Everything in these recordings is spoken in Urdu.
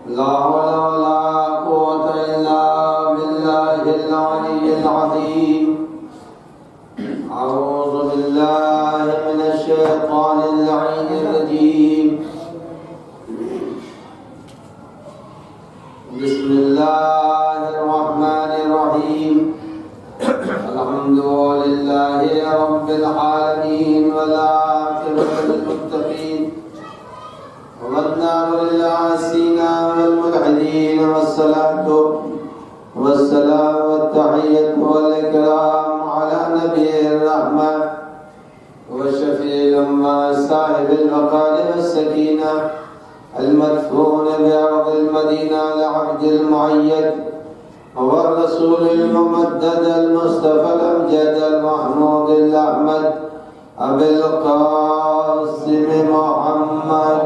لا حول ولا قوة إلا بالله العلي العظيم. أعوذ بالله من الشيطان اللعين الرجيم. بسم الله الرحمن الرحيم. الحمد لله رب العالمين والعاقبة للمتقين والنار للعاصين والملحدين والصلاة والسلام والتحية والإكرام على نبي الرحمة وشفيع الأمة صاحب الوقار والسكينة المدفون بأرض المدينة لعبد المعيد والرسول الممدد المصطفى الأمجد المحمود الأحمد أبي القاسم محمد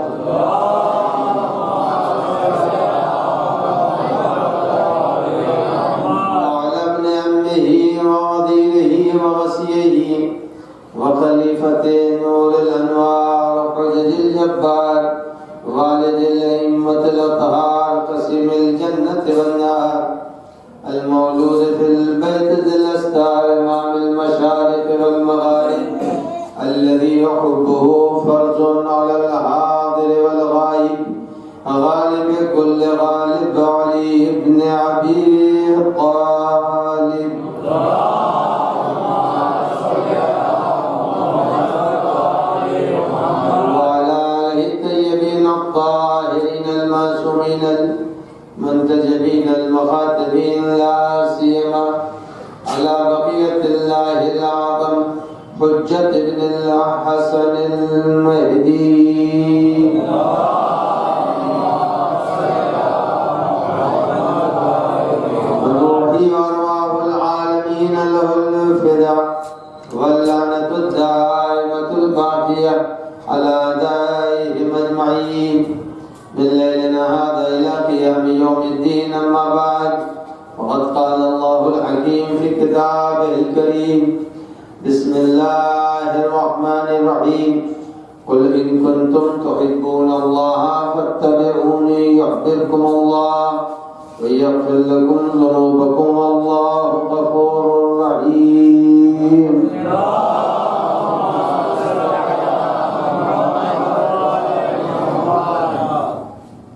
وعلى ابن أمه ووزيره ووصيه وخليفة نور الأنوار حجج الجبار والد الأئمة الأطهار قسم الجنة والنار المولود في البيت ذي الأستار إمام المشارق والمغارب الذي يحبه فرج على الحاضر والغائب غالب كل غالب علي بن أبي طالب. وعلى آله الطيبين الطاهرين المعصومين المنتجبين المخاطبين لا سيما على بقية الله الأعظم حجة ابن الحسن المهدي. وروحي وأرواح العالمين له الفداء واللعنة الدائمة الباقية على أعدائهم أجمعين من ليلنا هذا إلى قيام يوم الدين. أما بعد وقد قال الله الحكيم في كتابه الكريم بسم الله الرحمن الرحيم قل إن كنتم تحبون الله فاتبعوني يحببكم الله ويغفر لكم ذنوبكم والله غفور رحيم.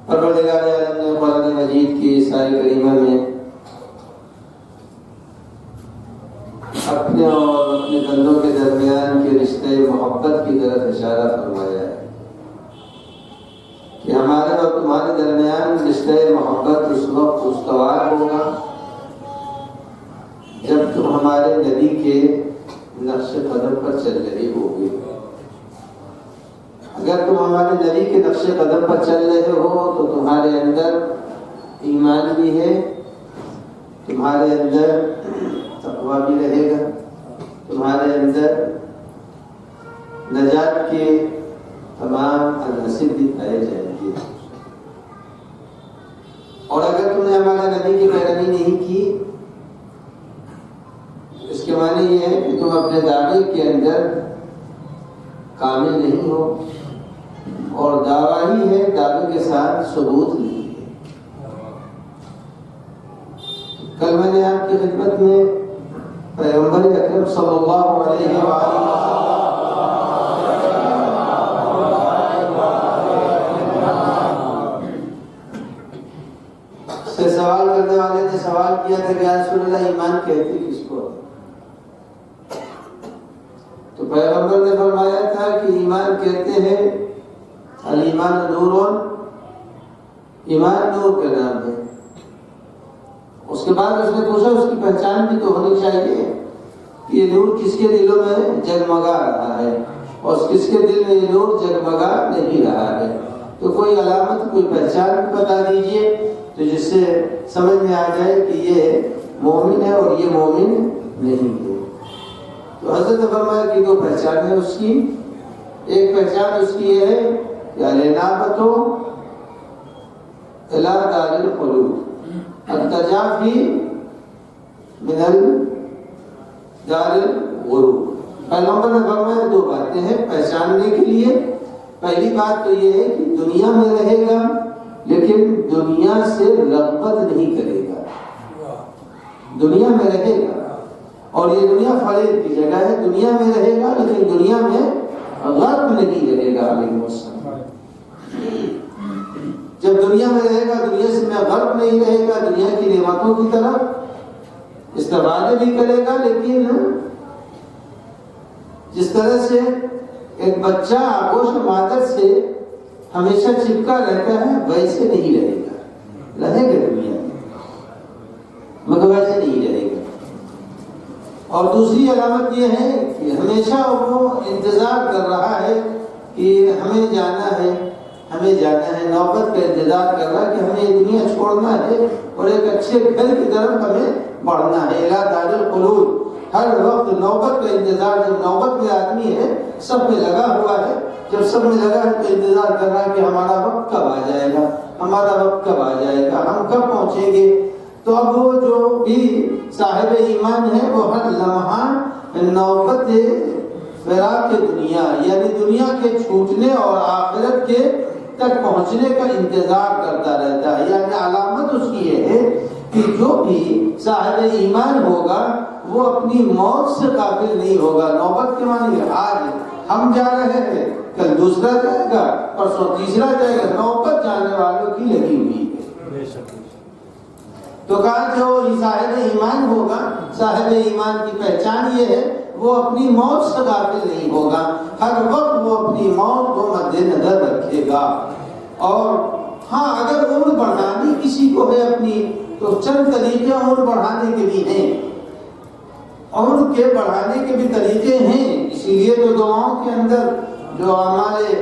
پروردگار عالم نے قرآن مجید کی عیسائی کریمہ میں اپنے اور اپنے بندوں کے درمیان کے رشتے محبت کی طرف اشارہ فرمایا ہے کہ ہمارے اور تمہارے درمیان رشتے محبت اس وقت استوار ہوگا جب تم ہمارے نبی کے نقش قدم پر چل رہی ہوگی. اگر تم ہمارے نبی کے نقش قدم پر چل رہے ہو تو تمہارے اندر ایمان بھی ہے, تمہارے اندر تقویٰ بھی رہے گا, تمہارے اندر نجات کے تمام عناصر بھی پائے جائیں گے. اور اگر تم نے ہمارے نبی کی پیروی نہیں کی اس کے معنی یہ ہے کہ تم اپنے دعوے کے اندر کامل نہیں ہو, اور دعویٰ ہی ہے, دعوے کے ساتھ ثبوت نہیں ہے. کل میں نے آپ کی خدمت میں پیغمبر اکرم صلی اللہ علیہ وآلہ سے سوال کرنے والے نے سوال کیا تھا کہ یا رسول اللہ ایمان کہتے کس کو؟ تو پیغمبر نے فرمایا تھا کہ ایمان کہتے ہیں الایمان نور, ایمان نور کا نام ہے. اس کے بعد اس نے پوچھا اس کی پہچان بھی تو ہونی چاہیے کہ یہ نور کس کے دلوں میں جگمگا رہا ہے اور کس کے دل میں یہ نور جگمگا نہیں رہا ہے. تو کوئی علامت, کوئی پہچان بتا دیجئے تو جس سے سمجھ میں آ جائے کہ یہ مومن ہے اور یہ مومن نہیں ہے. تو حضرت نے فرمایا کہ دو پہچان ہے اس کی. ایک پہچان اس کی یہ ہے کہ الانابۃ الی دار الخلود, التجافی من دار الغرور. پیغمبر نے فرمایا دو باتیں ہیں پہچاننے کے لیے. پہلی بات تو یہ ہے کہ دنیا میں رہے گا لیکن دنیا سے رغبت نہیں کرے گا، دنیا میں رہے گا، اور یہ دنیا فریب کی جگہ ہے، دنیا میں رہے گا لیکن دنیا میں غرق نہیں رہے گا۔ علیہ السلام جب دنیا میں رہے گا دنیا سے میں غرق نہیں رہے گا، دنیا کی نعمتوں کی طرف استفادہ بھی کرے گا، لیکن جس طرح سے ایک بچہ آغوش مادر سے ہمیشہ چپکا رہتا ہے ویسے نہیں رہے گا، رہے گا دنیا میں مگر ویسے نہیں رہے گا۔ اور دوسری علامت یہ ہے کہ ہمیشہ وہ انتظار کر رہا ہے کہ ہمیں جانا ہے، ہمیں جانا ہے، نوبت کا انتظار کر رہا ہے کہ ہمیں یہ دنیا چھوڑنا ہے اور ایک اچھے گھر کی طرف ہمیں بڑھنا ہے، الی دار الخلود۔ ہر وقت نوبت کا انتظار، جب نوبت میں آدمی ہے سب میں لگا ہوا ہے، جب سب میں لگا ہے تو انتظار کر رہا ہے کہ ہمارا وقت کب آ جائے گا، ہمارا وقت کب آ جائے گا، ہم کب پہنچیں گے۔ تو اب وہ جو بھی صاحب ایمان ہے وہ ہر لمحہ نوبت فراق دنیا یعنی دنیا کے چھوٹنے اور آخرت کے تک پہنچنے کا انتظار کرتا رہتا ہے۔ یعنی علامت اس کی یہ ہے کہ جو بھی صاحب ایمان ہوگا وہ اپنی موت سے قابل نہیں ہوگا۔ نوبت کے معنی آج ہم جا رہے ہیں، کل دوسرا جائے گا، پرسوں تیسرا جائے گا، نوبت جانے والوں کی لگی ہوئی ہے۔ تو کہا جو صاحب ایمان ہوگا، صاحب ایمان کی پہچان یہ ہے وہ اپنی موت سے غافل نہیں ہوگا، ہر وقت وہ اپنی موت کو مد نظر رکھے گا۔ اور ہاں اگر عمر بڑھانی کسی کو ہے اپنی تو چند طریقے عمر بڑھانے کے بھی ہیں، عمر کے بڑھانے کے بھی طریقے ہیں۔ اسی لیے تو دعاؤں کے اندر جو ہمارے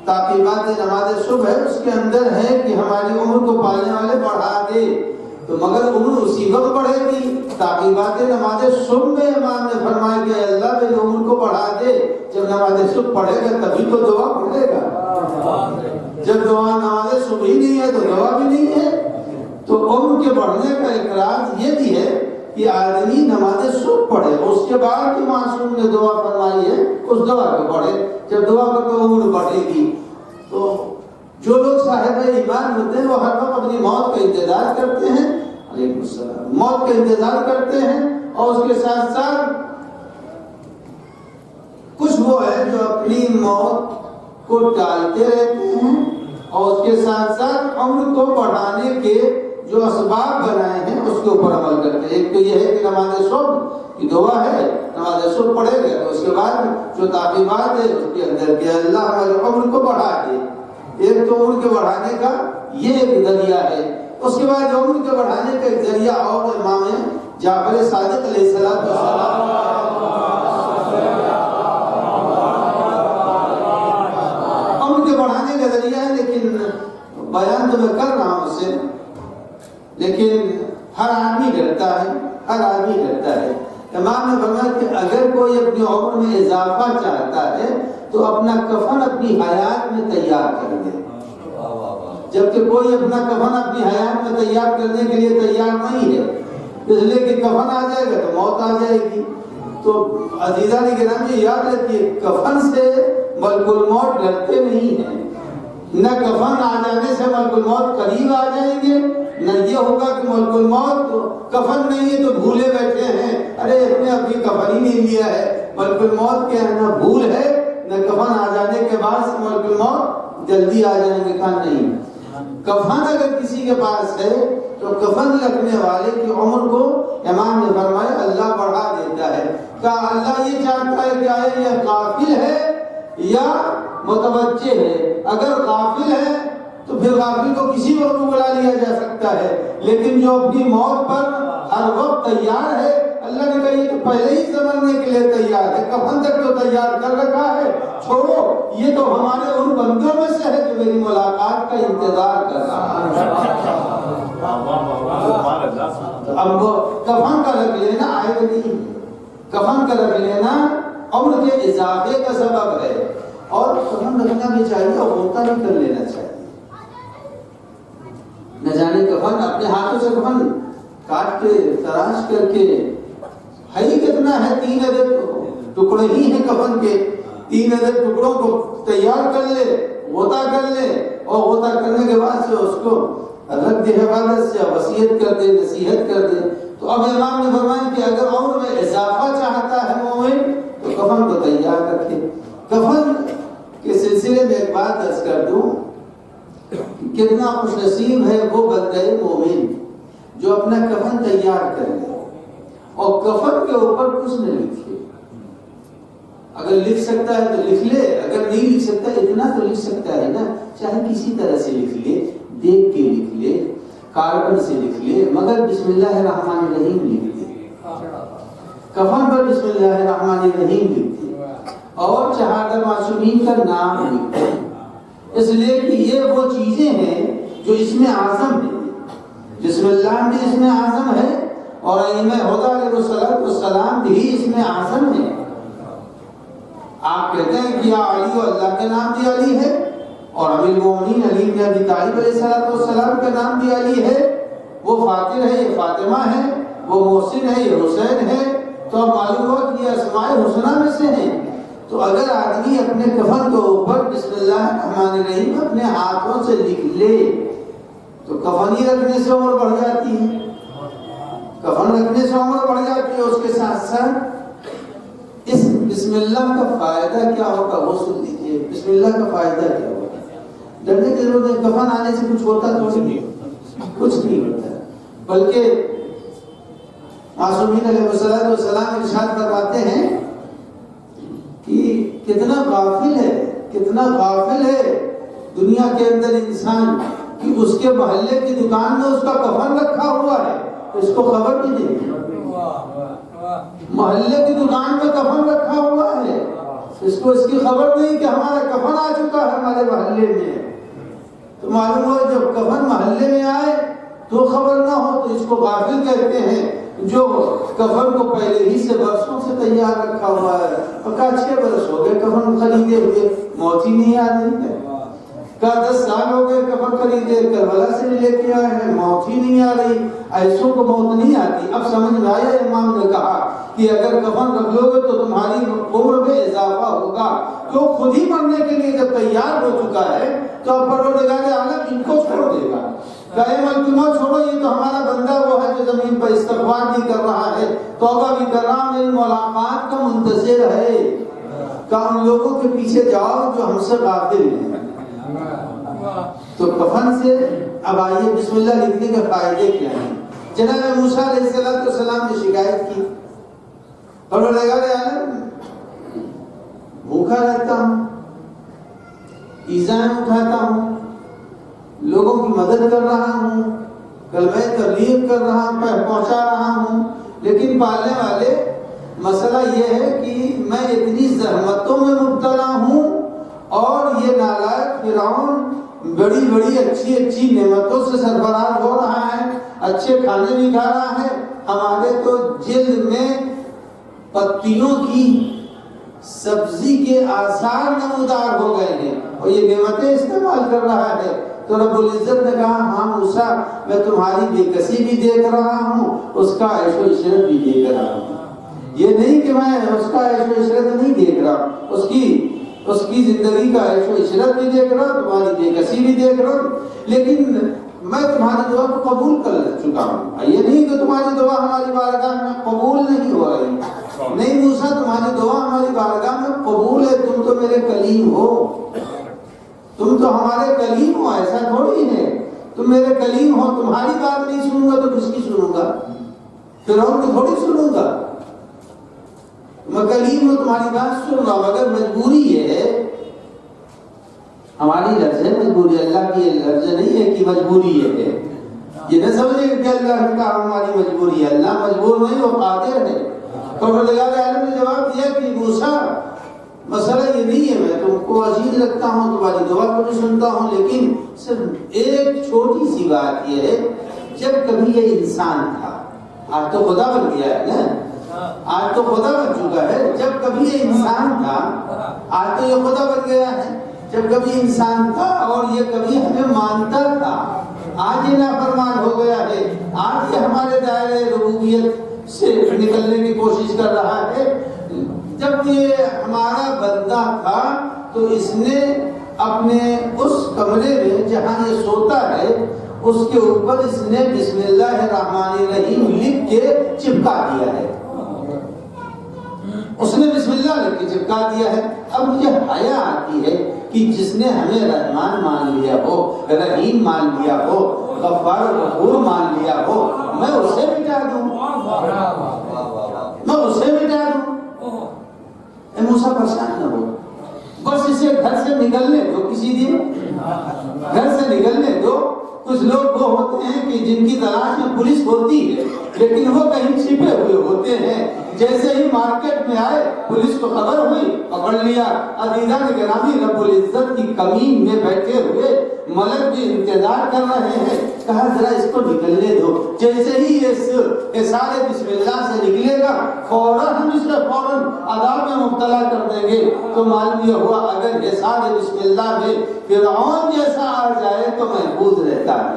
تعقیبات نماز صبح ہے اس کے اندر ہے کہ ہماری عمر کو پالنے والے بڑھا دے، تو مگر عمر اسی وقت بڑھے گی۔ تعقیبات نماز صبح میں امام نے فرمایا کہ اللہ میری عمر کو بڑھا دے، جب نماز صبح پڑھے گا تبھی تو دعا پڑھے گا، جب دعا نماز صبح ہی نہیں ہے تو دعا بھی نہیں ہے۔ تو عمر کے بڑھنے کا اقرار یہ بھی ہے کہ آدمی نماز صبح پڑھے، اس کے بعد کی معصوم نے دعا فرمائی ہے اس دعا کو پڑھے، جب دعا کا تو عمر بڑھے گی۔ تو جو لوگ صاحب ایمان ہوتے ہیں وہ ہر وقت اپنی موت کا انتظار کرتے ہیں، علیکم السلام، موت کا انتظار کرتے ہیں، اور اس کے ساتھ ساتھ کچھ وہ ہے جو اپنی موت کو ٹالتے رہتے ہیں، اور اس کے ساتھ ساتھ عمر کو بڑھانے کے جو اسباب بنائے ہیں اس کے اوپر عمل کرتے ہیں۔ ایک تو یہ ہے کہ نماز صبح کی دعا ہے، نماز صبح پڑھے گا تو اس کے بعد جو تعقیبات ہے اس کے اندر کہ اللہ ہماری عمر کو بڑھا دے، ایک تو عمر کے بڑھانے کا یہ ایک ذریعہ ہے۔ اس کے بعد عمر کے بڑھانے کا ایک ذریعہ اور امام جعفر صادق علیہ السلام عمر کے بڑھانے کا ذریعہ ہے، لیکن بیان تو میں کر رہا ہوں اسے، لیکن ہر آدمی ڈرتا ہے، ہر آدمی ڈرتا ہے۔ امام نے فرمایا کہ اگر کوئی اپنی عمر میں اضافہ چاہتا ہے تو اپنا کفن اپنی حیات میں تیار کر دے، جبکہ کوئی اپنا کفن اپنی حیات میں تیار کرنے کے لیے تیار نہیں ہے، اس لیے کہ کفن آ جائے گا تو موت آ جائے گی۔ تو عزیزان گرامی یاد رکھیے کفن سے ملک الموت ڈرتے نہیں ہیں، نہ کفن آ جانے سے ملک الموت قریب آ جائیں گے، نہ یہ ہوگا کہ ملک الموت کفن نہیں ہے تو بھولے بیٹھے ہیں، ارے اتنے ابھی کفن ہی نہیں لیا ہے۔ ملک الموت کے نہ بھول ہے نہ کفن آ جانے کے بعد سے ملک الموت جلدی آ جائیں گے، کہاں نہیں۔ کفن اگر کسی کے پاس ہے تو کفن رکھنے والے کی عمر کو امام نے فرمایا اللہ بڑھا دیتا ہے۔ کہا اللہ یہ چاہتا ہے کہ آئے یہ غافل ہے یا متوجہ ہے؟ اگر غافل ہے تو پھر غافل کو کسی وقت بلا لیا جا سکتا ہے، لیکن جو اپنی موت پر ہر وقت تیار ہے، اللہ نے کہا یہ تو پہلے ہی سمجھنے کے لیے تیار ہے، کفن تک تو تیار کر رکھا ہے، چھوڑو یہ تو ہمارے ان بندوں میں سے ہے جو میری ملاقات کا انتظار کر رہا ہے۔ اب وہ کفن کا رکھ لینا عیب نہیں، کفن کا رکھ لینا عمر کے اضافے کا سبب ہے، اور کفن رکھنا بھی چاہیے اور ہوتا بھی کر لینا چاہیے۔ نہ جانے کفن اپنے ہاتھوں سے کفن کاٹ کے تراش کر کے ہے ہی کتنا ہے، 3 عدد ٹکڑے ہی ہیں کفن کے، 3 عدد ٹکڑوں کو تیار کر لے، غوطہ کر لے، اور غوطہ کرنے کے بعد سے اس کو رکھ دے حفاظت سے، وصیت کر دے، نصیحت کر دے۔ تو اب امام نے فرمایا کہ اگر عمر میں اضافہ چاہتا ہے مومن تو کفن کو تیار رکھے۔ کفن کے سلسلے میں ایک بات عرض کر دوں، کتنا خوش نصیب ہے وہ بندہ مومن جو اپنا کفن تیار کر لے اور کفن کے اوپر کچھ نہ لکھے۔ اگر لکھ سکتا ہے تو لکھ لے، اگر نہیں لکھ سکتا اتنا تو لکھ سکتا ہے نا، چاہے کسی طرح سے لکھ لے، دیکھ کے لکھ لے، کاربن سے لکھ لے، مگر بسم اللہ الرحمن الرحیم لکھ دے، کفن پر بسم اللہ الرحمن الرحیم لکھ دے، اور چہارہ معصومین کا نام لکھ دے، اس لیے کہ یہ وہ چیزیں ہیں جو اس میں اعظم ہے۔ بسم اللہ بھی اس میں اعظم ہے اور ائمہ ہدیٰ علیہ السلام بھی اس میں اعظم ہے۔ آپ کہتے ہیں کہ یا علی، اللہ کے نام بھی علی ہے، اور امیر المومنین علی بن ابی طالب علیہ السلام کا نام بھی علی ہے، وہ فاطر ہے، یہ فاطمہ ہے، وہ محسن ہے، یہ حسین ہے، تو اب معلوم ہوا کہ یہ اسماء حسنہ میں سے ہیں۔ تو اگر آدمی اپنے کفن کے اوپر بسم اللہ الرحمن الرحیم اپنے ہاتھوں سے لکھ لے تو کفن ہی رکھنے سے عمر بڑھ جاتی ہے، کفن رکھنے سے عمر بڑھ جاتی ہے۔ اس کے ساتھ ساتھ اس بسم اللہ کا فائدہ کیا ہوگا وہ سن لیجیے۔ بسم اللہ کا فائدہ کیا ہوگا؟ ڈرنے کی ضرورت ہے، کفن آنے سے کچھ ہوتا تو کچھ نہیں ہوتا، بلکہ معصومین علیہ السلام ارشاد فرماتے ہیں کہ کتنا غافل ہے، کتنا غافل ہے دنیا کے اندر انسان کہ اس کے محلے کی دکان میں اس کا کفن رکھا ہوا ہے، اس کو خبر بھی نہیں، محلے کی دکان میں کفن رکھا ہوا ہے، اس کو اس کی خبر نہیں کہ ہمارا کفن آ چکا ہے ہمارے محلے میں۔ تو معلوم ہو جب کفن محلے میں آئے تو خبر نہ ہو تو اس کو غافل کہتے ہیں، جو کفن کو پہلے ہی سے برسوں سے تیار رکھا ہوا ہے، اور کہا 6 برس ہو گئے کفن خریدے ہوئے، موت ہی نہیں آ رہی ہے، کہا 10 سال ہو گئے کفن خریدے، کربلا سے لے کے آئے ہیں، موت ہی نہیں آ رہی، ایسوں کو موت نہیں آتی۔ اب سمجھ میں آیا، امام نے کہا کہ اگر کفن رکھ لو گے تو تمہاری عمر میں اضافہ ہوگا، تو خود ہی مرنے کے لیے جب تیار ہو چکا ہے تو اب پروردگار عالم ان کو چھوڑ دے گا، کہے ملک موت چھوڑو، یہ تو ہمارا بندہ وہ ہے جو زمین پر استغفار بھی کر رہا ہے، توبہ بھی کر رہا ہے، میری ملاقات کا منتظر ہے، کہ ان لوگوں کے پیچھے جاؤ جو ہم سے غافل ہیں۔ تو کفن سے اب آئیے بسم اللہ لکھنے کے فائدے کیا ہیں۔ جناب موسیٰ علیہ السلام نے شکایت کی، پروردگار عالم بھوکا رہتا ہوں، ایذائیں اٹھاتا ہوں، لوگوں کی مدد کر رہا ہوں، کلمہ تبلیغ کر رہا ہوں، پہنچا رہا ہوں، لیکن پالنے والے مسئلہ یہ ہے کہ میں اتنی زحمتوں میں مبتلا ہوں اور یہ نالائق فرعون بڑی بڑی اچھی اچھی نعمتوں سے سرفراز ہو رہا ہے، اچھے کھانے بھی کھا رہا ہے، ہمارے تو جلد میں پتیوں کی سبزی کے آثار نمودار ہو گئے ہیں اور یہ نعمتیں استعمال کر رہا ہے۔ تو رب العزت نے کہا ہاں موسیٰ میں تمہاری بے کسی بھی دیکھ رہا ہوں، اس کا عیش و عشرت بھی دیکھ رہا ہوں، یہ نہیں کہ میں اس کا عیش و عشرت نہیں دیکھ رہا، اس کی زندگی کا عیش و عشرت بھی دیکھ رہا، تمہاری بے کسی بھی دیکھ رہا، لیکن میں تمہاری دعا کو قبول کر چکا ہوں۔ یہ نہیں کہ تمہاری دعا ہماری بارگاہ میں قبول نہیں ہو رہی، نہیں موسیٰ تمہاری دعا ہماری بارگاہ میں قبول ہے، تم تو میرے کلیم ہو، تم تو ہمارے کلیم ہو، ایسا تھوڑی ہے، تم میرے کلیم ہو، تمہاری بات نہیں سنوں گا تو کس کی سنوں گا؟ فرعون کی تھوڑی سنوں گا، میں کلیم ہوں، تمہاری بات سن رہا ہوں، اگر مجبوری ہے، ہماری لفظ ہے مجبوری، اللہ کی لفظ نہیں ہے کہ مجبوری ہے، یہ نہ سمجھے کہ اللہ کا ہماری مجبوری ہے، اللہ مجبور نہیں، وہ قادر ہے۔ پروردگار عالم نے جواب دیا کہ موسیٰ مسئلہ یہ نہیں ہے، میں تم کو عزیز رکھتا ہوں، تمہاری دعا کو بھی سنتا ہوں، لیکن صرف ایک چھوٹی سی بات یہ ہے، جب کبھی یہ انسان تھا، آج تو خدا بن گیا ہے نا، آج تو خدا بن چکا ہے، جب کبھی یہ انسان تھا، آج تو یہ خدا بن گیا ہے، جب کبھی انسان تھا اور یہ کبھی ہمیں مانتا تھا، آج یہ نافرمان ہو گیا ہے، آج یہ ہمارے دائرے ربوبیت سے نکلنے کی کوشش کر رہا ہے۔ جب یہ ہمارا بندہ تھا تو اس نے اپنے اس کمرے میں جہاں یہ سوتا ہے اس کے اوپر اس نے بسم اللہ الرحمن الرحیم لکھ کے چپکا دیا ہے. اس نے بسم اللہ لکھ کے چپکا دیا ہے. اب مجھے حیا آتی ہے کہ جس نے ہمیں رحمان مان لیا ہو، رحیم مان لیا ہو، غفار غفور مان لیا ہو، میں اسے مٹا دوں، میں اسے مٹا دوں. اے موسیٰ پریشان نہ ہو، بس اسے گھر سے نکلنے دو، کسی دن گھر سے نکلنے دو. کچھ لوگ وہ ہوتے ہیں کہ جن کی تلاش میں پولیس ہوتی ہے لیکن وہ کہیں چھپے ہوئے ہوتے ہیں. جیسے ہی مارکیٹ میں آئے پولیس کو خبر ہوئی، پکڑ لیا. عزیزان گرامی، رب العزت کی کمین میں بیٹھے ہوئے ملک بھی انتظار کر رہے ہیں. کہا ذرا اس کو نکلنے دو. جیسے ہی یہ سارے بسم اللہ سے نکلے گا فوراً ہم اسے فوراً عذاب میں مبتلا کر دیں گے. تو معلوم یہ ہوا اگر یہ سارے بسم اللہ میں فرعون جیسا آ جائے تو محفوظ رہتا ہے.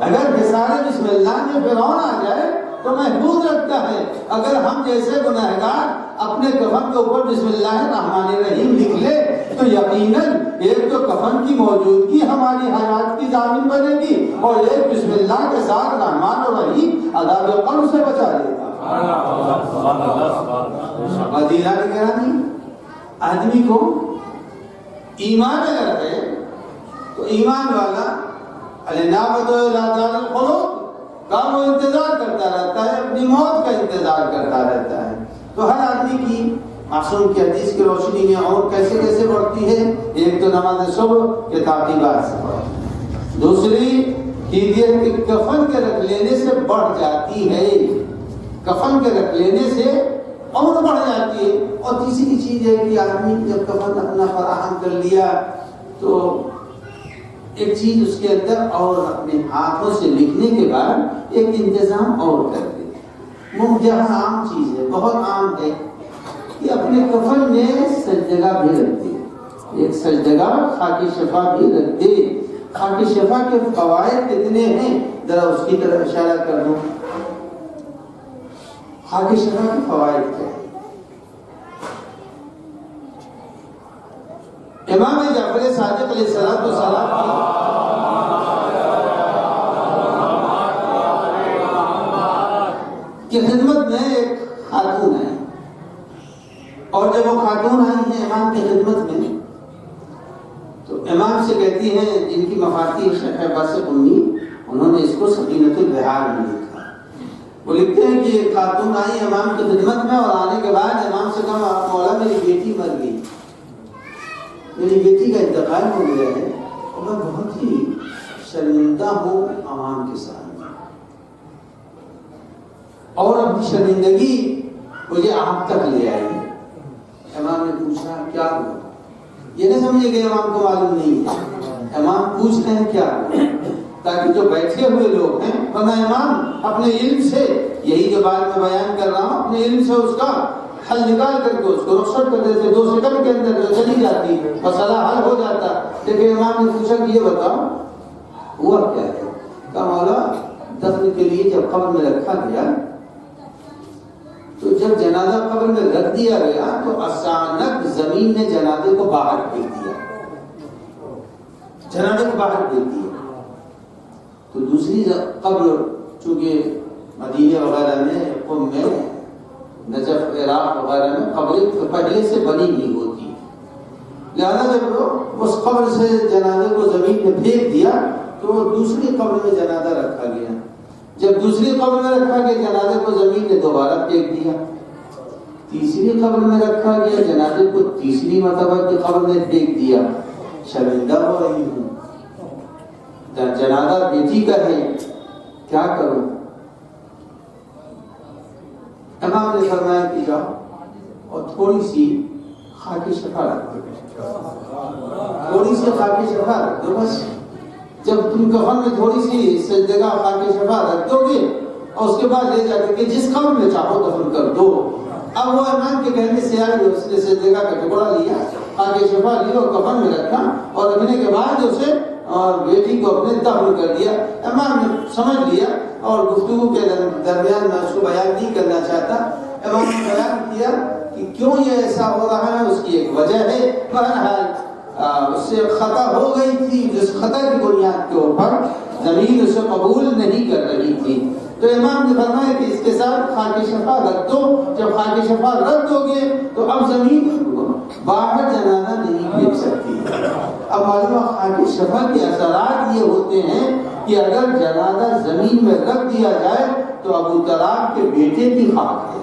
اگر یہ سارے بسم اللہ میں فرعون آ جائے تو محفوظ رکھتا ہے. اگر ہم جیسے گنہگار اپنے کفن کے اوپر بسم اللہ الرحمن الرحیم لکھ لے تو یقیناً ایک تو کفن کی موجودگی ہماری حیات کی ضامن بنے گی اور ایک بسم اللہ کے ساتھ رحمان اور رحیم عذاب قبر سے بچا لے گا. عزیزان گرامی، آدمی کو ایمان اگر ہے تو ایمان والا الانابۃ الی دار الخلود کا وہ انتظار کرتا رہتا ہے، اپنی موت کا انتظار کرتا رہتا ہے. تو ہر آدمی کی معصوم کی حدیث کی روشنی میں اور کیسے کیسے بڑھتی ہے. ایک تو نماز صبح کے تعقیبات سے بڑھتی ہے، دوسری یہ کہ کفن کے رکھ لینے سے بڑھ جاتی ہے، کفن کے رکھ لینے سے عمر بڑھ جاتی ہے. اور تیسری چیز ہے کہ آدمی جب کفن اپنا فراہم کر لیا تو ایک چیز اس کے اندر اور اپنے ہاتھوں سے لکھنے کے بعد ایک انتظام اور کر دے. وہ جہاں عام چیز ہے، بہت عام ہے کہ اپنے کفن میں سجدگاہ بھی رکھ دے، ایک سجدگاہ خاک شفا بھی رکھ دے. خاک شفا کے فوائد کتنے ہیں ذرا اس کی طرف اشارہ کر دوں. خاک شفا کے فوائد کیا؟ امام جعفر صادق علیہ السلام کی خدمت میں ایک خاتون ہے، اور جب وہ خاتون آئی ہیں امام کی خدمت میں تو امام سے کہتی ہیں، جن کی مفاتیح شیخ باسط امی، انہوں نے اس کو سکینۃ البحار میں لکھا. وہ لکھتے ہیں کہ ایک خاتون آئی امام کی خدمت میں اور آنے کے بعد امام سے کہا مولا میری بیٹی مر گئی، میری بیٹی کا انتقال ہو گیا ہے اور میں بہت ہی شرمندہ ہوں عوام کے سامنے، اور اپنی شرمندگی مجھے آپ تک لے آئی ہے. امام نے پوچھا کیا ہوا؟ یہ نہ سمجھے کہ امام کو معلوم نہیں ہے، امام پوچھ رہے ہیں کیا ہوا، تاکہ جو بیٹھے ہوئے لوگ ہیں ورنہ امام اپنے علم سے، یہی جو بات میں بیان کر رہا ہوں، اپنے علم سے اس کا حل نکال کر کے اس کو رخصت کر دیتے، 2 سیکنڈ کے اندر جو چلی جاتی مسئلہ حل ہو جاتا. لیکن امام نے پوچھا کہ یہ بتاؤ ہوا کیا ہے؟ کہا مولا دفن کے لیے جب قبر میں رکھا گیا تو جب جنازہ قبر میں رکھ دیا گیا تو اچانک زمین نے جنازے کو باہر پھینک دیا، جنازے کو باہر پھینک دیا. تو دوسری قبر چونکہ مدینہ وغیرہ میں، قم میں، نجف عراق وغیرہ میں قبریں پہلے سے بنی نہیں ہوتی، لہذا جب اس قبر سے جنازے کو زمین میں پھینک دیا تو دوسری قبر میں جنازہ رکھا گیا. جب دوسری قبر میں رکھا گیا جنازے کو زمین نے دوبارہ پھینک دیا. تیسری قبر میں رکھا گیا جنازے کو تیسری مرتبہ کی قبر نے پھینک دیا. شرمندہ ہو رہی ہوں، جنازہ بیٹی کا ہے، کیا کروں؟ امام نے فرمایا کہ جاؤ اور تھوڑی سی خاک شفا رکھ دو، تھوڑی سی خاک شفا رکھ دو. بس جب تم کفن میں تھوڑی سی سجدہ خاک شفا رکھ دو گے اور اس کے بعد لے جا کے جس قبر میں چاہو دفن کر دو. اب وہ امام کے کہنے سے آئی، اس نے سجدہ کا ٹکڑا لیا، خاک شفا لی اور کفن میں رکھا اور رکھنے کے بعد اسے اور بیٹی کو اپنے دفن کر دیا. امام نے سمجھ لیا اور گفتگو کے درمیان میں اس کو بیان نہیں کرنا چاہتا. امام نے بیان کیا کہ کیوں یہ ایسا ہو رہا ہے، اس کی ایک وجہ ہے، بہرحال اس سے خطا ہو گئی تھی، جس خطا کی بنیاد کے اوپر زمین اسے قبول نہیں کر رہی تھی، تو امام نے فرمایا کہ اس کے ساتھ خاک شفا رکھ دو، جب خاک شفا رکھ دو گے تو اب زمین باہر جنازہ نہیں پھینک سکتی۔ اب معلوم خاک شفا کے اثرات یہ ہوتے ہیں کہ اگر جنازہ زمین میں رکھ دیا جائے تو ابو طلحہ کے بیٹے کی خاک ہے۔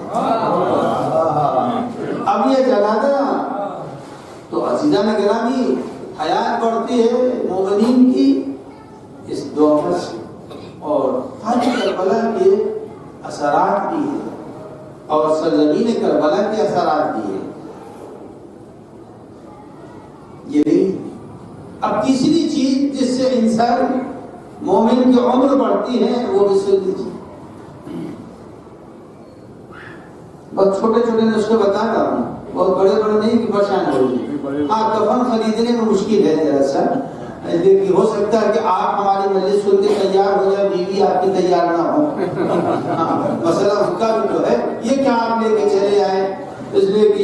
اب یہ جنازہ تو عزیزان گرامی حیات بڑھتی ہے مومنین کی اس دعا سے، اور خاک کربلا کے اثرات بھی ہیں اور سرزمین کربلا کے اثرات بھی ہیں۔ یہ نہیں، اب تیسری چیز جس سے انسان مومن کی عمر بڑھتی ہے وہ بھی سن لیجیے، بہت چھوٹے چھوٹے نسخے بتا رہا ہوں، بہت بڑے بڑے نہیں کہ پریشان ہو جائے۔ ہاں کفن خریدنے میں مشکل ہے ذرا سا، دیکھیے ہو سکتا ہے کہ آپ ہماری مجلس سن کے تیار ہو جائے، بیوی آپ کی تیار نہ ہو، مسئلہ حکا بھی تو ہے، یہ کیا آپ لے کے چلے آئے، اس لیے کہ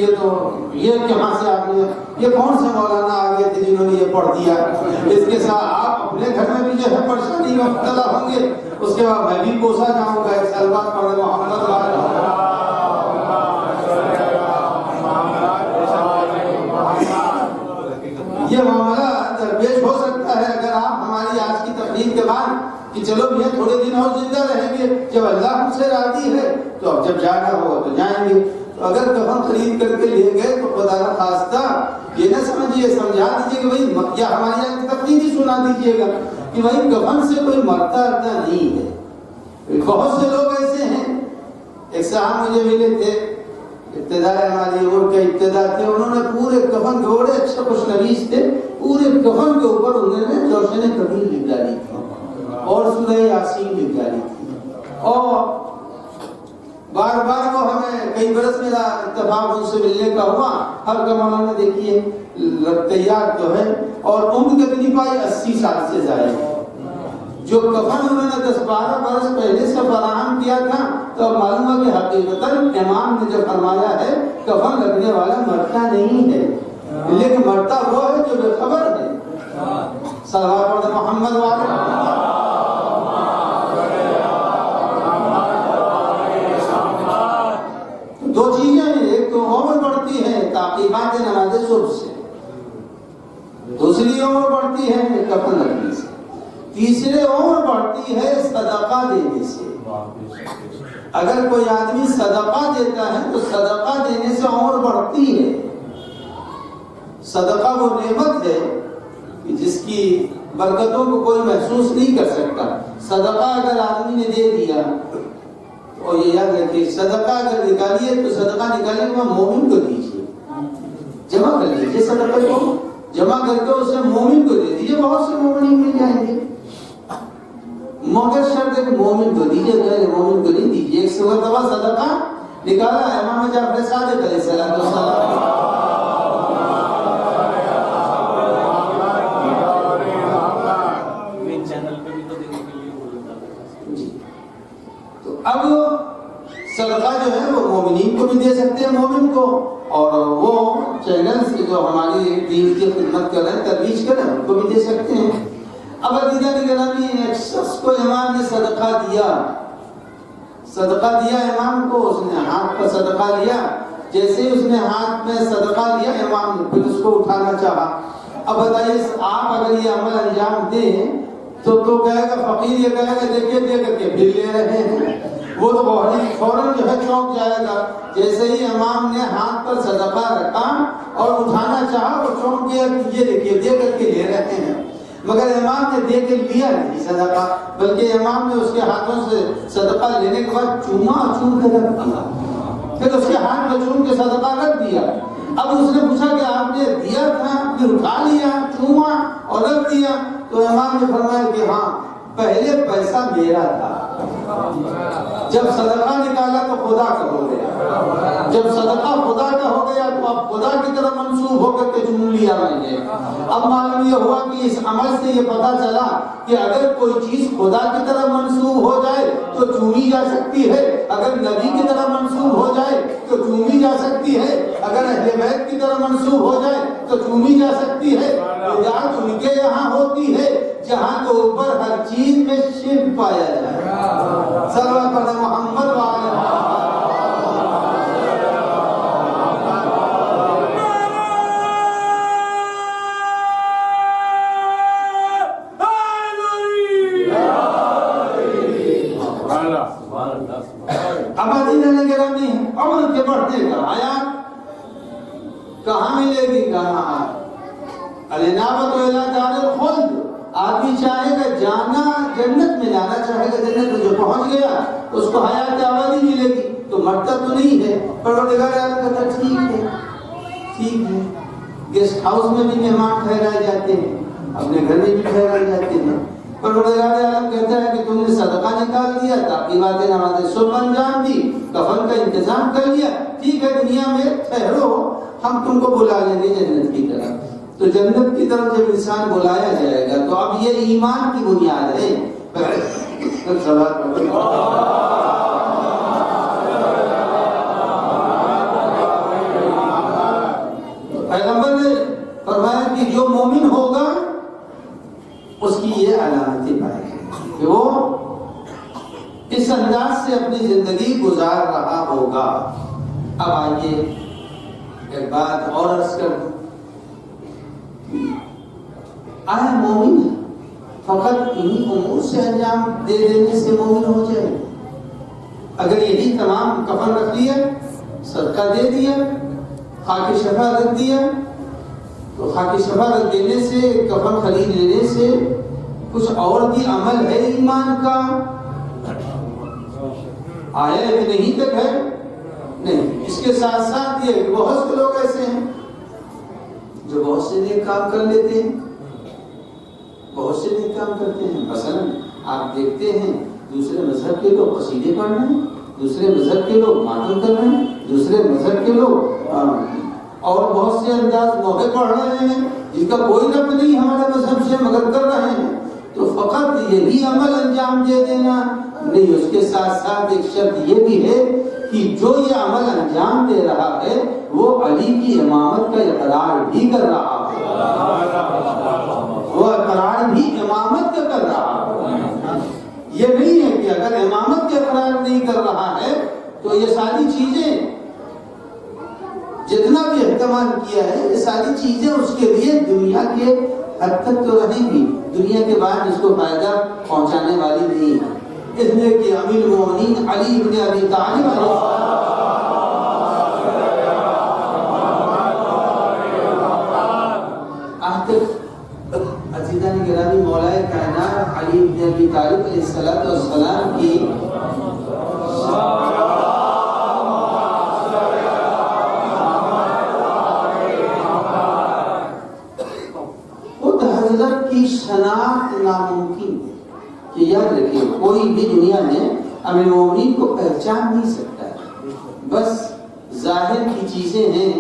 یہ کہاں سے آپ نے، یہ کون سے مولانا آ گئے تھے جنہوں نے یہ پڑھ دیا، اس کے ساتھ آپ اپنے گھر میں بھی جو ہے پریشانی میں مبتلا ہوں گے، اس کے بعد میں بھی کوسا جاؤں گا ایک سلوات پڑھنے محمد یہ معاملہ درپیش ہو سکتا ہے اگر آپ ہماری آج کی تقریر کے بعد کہ چلو بھیا تھوڑے دن اور زندہ رہیں گے، جب اللہ ہم سے راضی ہے تو اب جب جانا ہوگا تو جائیں گے، تو اگر کفن خرید کر کے لے گئے تو خدا نہ خواستہ یہ نہ سمجھیے، سمجھا دیجیے کہ بھائی یا ہماری آج کی تقریر ہی سنا دیجیے گا کہ بھائی کفن سے کوئی مرتا نہیں ہے۔ بہت سے لوگ ایسے ہیں، ایک صاحب مجھے ملے تھے، ابتداء ہماری عمر کے ابتدا تھے، انہوں نے پورے کفن کے بڑے اچھے خوش نویس تھے، پورے کفن کے اوپر انہوں نے جوشن کبیر لکھ ڈالی تھی اور سورہ یاسین لکھ ڈالی تھی، اور بار بار وہ ہمیں کئی برس میرا اتفاق ان سے ملنے کا ہوا، ہر کمانا نے دیکھیے تیار تو ہے، اور عمر کتنی پائی 80 سال سے زائد، جو کفن انہوں نے 10-12 برس پہلے سے فراہم کیا تھا، تو معلوم ہے کہ حقیقتاً امام نے جو فرمایا ہے کفن لگنے والا مرتا نہیں ہے، لیکن مرتا وہ ہے جو بے خبر ہے۔ صلوات محمد والے دو چیزیں ہیں، ایک تو عمر بڑھتی ہے تعقیبات نماز صبح سے، دوسری عمر بڑھتی ہے کفن لگنے سے، تیسری عمر بڑھتی ہے صدقہ دینے سے۔ اگر کوئی آدمی صدقہ دیتا ہے تو صدقہ دینے سے عمر بڑھتی ہے۔ صدقہ وہ نعمت ہے کہ جس کی برکتوں کو کوئی محسوس نہیں کر سکتا۔ صدقہ اگر آدمی نے دے دیا، اور یہ یاد رکھیے صدقہ اگر نکالیے تو صدقہ نکالنے کے بعد مومن کو دیجیے، جمع کر لیجیے، صدقہ کو جمع کر کے اسے مومن کو دے دیجیے، بہت سے مومن مل جائیں گے، مگر شرط ہے کہ مومن کو دیجیے، غیر مومن کو نہیں دیجیے۔ ایک مرتبہ صدقہ نکالا امام جعفر صادق علیہ السلام، اب صدقہ جو ہے وہ مومنین کو بھی دے سکتے ہیں، مومن کو، اور وہ چینلز کی جو ہماری دین کی خدمت کر رہے ہیں، ترویج کر رہے ہیں، ان کو بھی دے سکتے ہیں۔ اب عزیزان گرامی ایک شخص کو امام نے صدقہ دیا امام کو، اس نے ہاتھ پر صدقہ لیا، جیسے ہی اس نے ہاتھ میں صدقہ لیا امام نے پھر اس کو اٹھانا چاہا۔ اب بتائیے آپ اگر یہ عمل انجام دیں تو کہے گا فقیر، یہ کہے گا دیکھیے دے کر کے پھر لے رہے ہیں، وہ تو فوراً جو ہے چونک جائے گا۔ جیسے ہی امام نے ہاتھ پر صدقہ رکھا اور اٹھانا چاہا، وہ چونک گیا کہ یہ دیکھیے دے کر کے لے رہے ہیں، مگر امام نے دے کے لیا نہیں صدقہ، بلکہ امام نے اس کے ہاتھوں سے صدقہ لینے کے بعد چوم کے رکھ دیا، پھر اس کے ہاتھ میں چوم کے صدقہ رکھ دیا۔ اب اس نے پوچھا کہ آپ نے دیا تھا، پھر اٹھا لیا، چوما اور رکھ دیا؟ تو امام نے فرمایا کہ ہاں، پہلے پیسہ میرا تھا، جب صدقہ نکالا تو خدا کا ہو گیا، جب صدقہ خدا کا ہو گیا تو اب خدا کی طرف منسوب ہو کر کے چن لیا میں نے۔ اب معلوم یہ ہوا کہ اس عمل سے یہ پتا چلا کہ اگر کوئی چیز خدا کی طرف منسوب ہو جائے تو چومی جا سکتی ہے، اگر نبی کی طرف منسوب ہو جائے تو چومی جا سکتی ہے، اگر اہل بیت کی طرف منسوب ہو جائے تو چومی جا سکتی ہے۔ بات ان کے یہاں ہوتی ہے جہاں کے اوپر ہر چیز میں شرک پایا جائے۔ صلوات پر محمد وعلی مدینہ گرامی عمر کے بڑھنے کا آیا کہاں ملے گی؟ کہاں الانابۃ الی دار الخلد۔ آدمی چاہے گا جانا جنت میں، جانا چاہے گا جنت میں، جو پہنچ گیا اس کو حیات ابدی ملے گی، تو مرتا تو نہیں ہے۔ پروردگار عالم کہتا ٹھیک ہے، ٹھیک ہے۔ گیسٹ ہاؤس میں بھی مہمان ٹھہرائے جاتے ہیں، اپنے گھر میں بھی ٹھہرائے جاتے ہیں۔ پروردگار عالم کہتا ہے کہ تم نے صدقہ نکال دیا، تعقیبات نماز صبح انجام دی، کفن کا انتظام کر لیا، ٹھیک ہے دنیا میں ٹھہرو، ہم تم کو بلا لیں گے جنت کی طرف۔ تو جنت کی طرف جب انسان بلایا جائے گا تو اب یہ ایمان کی بنیاد ہے۔ پیغمبر نے فرمایا کہ جو مومن ہوگا اس کی یہ علامتیں پائے گی کہ وہ اس انداز سے اپنی زندگی گزار رہا ہوگا۔ اب آئیے ایک بات اور عرض کر دوں، آیا مومن فقط انہی امور سے انجام دے دینے سے مومن ہو جائے؟ اگر یہی تمام کفن رکھ لیا، صدقہ دے دیا، خاک شفا رکھ دیا، تو خاک شفا رکھ دینے سے، کفن خرید لینے سے کچھ اور بھی عمل ہے ایمان کا؟ آیا ہے کہ نہیں تک ہے؟ نہیں۔ اس کے ساتھ ساتھ یہ کہ بہت سے لوگ ایسے ہیں جو بہت سے نیک کام کر لیتے ہیں، بہت سے نیک کام کرتے ہیں۔ مثلا آپ دیکھتے ہیں دوسرے مذہب کے لوگ قصیدے پڑھ رہے ہیں، دوسرے مذہب کے لوگ ماتم کر رہے ہیں، دوسرے مذہب کے لوگ اور بہت سے انداز موقع پڑھ رہے ہیں جن کا کوئی ربط نہیں ہمارے مذہب سے، مگر کر رہے ہیں۔ تو فقط یہی عمل انجام دے دینا نہیں، اس کے ساتھ ساتھ ایک شرط یہ بھی ہے کہ جو یہ عمل انجام دے رہا ہے وہ علی کی امامت کا اقرار بھی کر رہا ہے، وہ اقرار بھی امامت کا کر رہا ہے۔ یہ نہیں ہے کہ اگر امامت کا اقرار نہیں کر رہا ہے تو یہ ساری چیزیں جتنا بھی اہتمام کیا ہے، یہ ساری چیزیں اس کے لیے دنیا کے حد تک تو رہیں گی، دنیا کے بعد اس کو فائدہ پہنچانے والی نہیں ہے۔ اس لیے کہ امیر المومنین علی بن ابی طالب عزیزان گرامی، مولا کائنات علی بن ابی طالب علیہ السلام کی خود حضرت کی شناخت ناممکن ہے کہ یاد رکھیے کوئی بھی دنیا میں امیر المومنین کو پہچان نہیں سکتا ہے، بس ظاہر کی چیزیں ہیں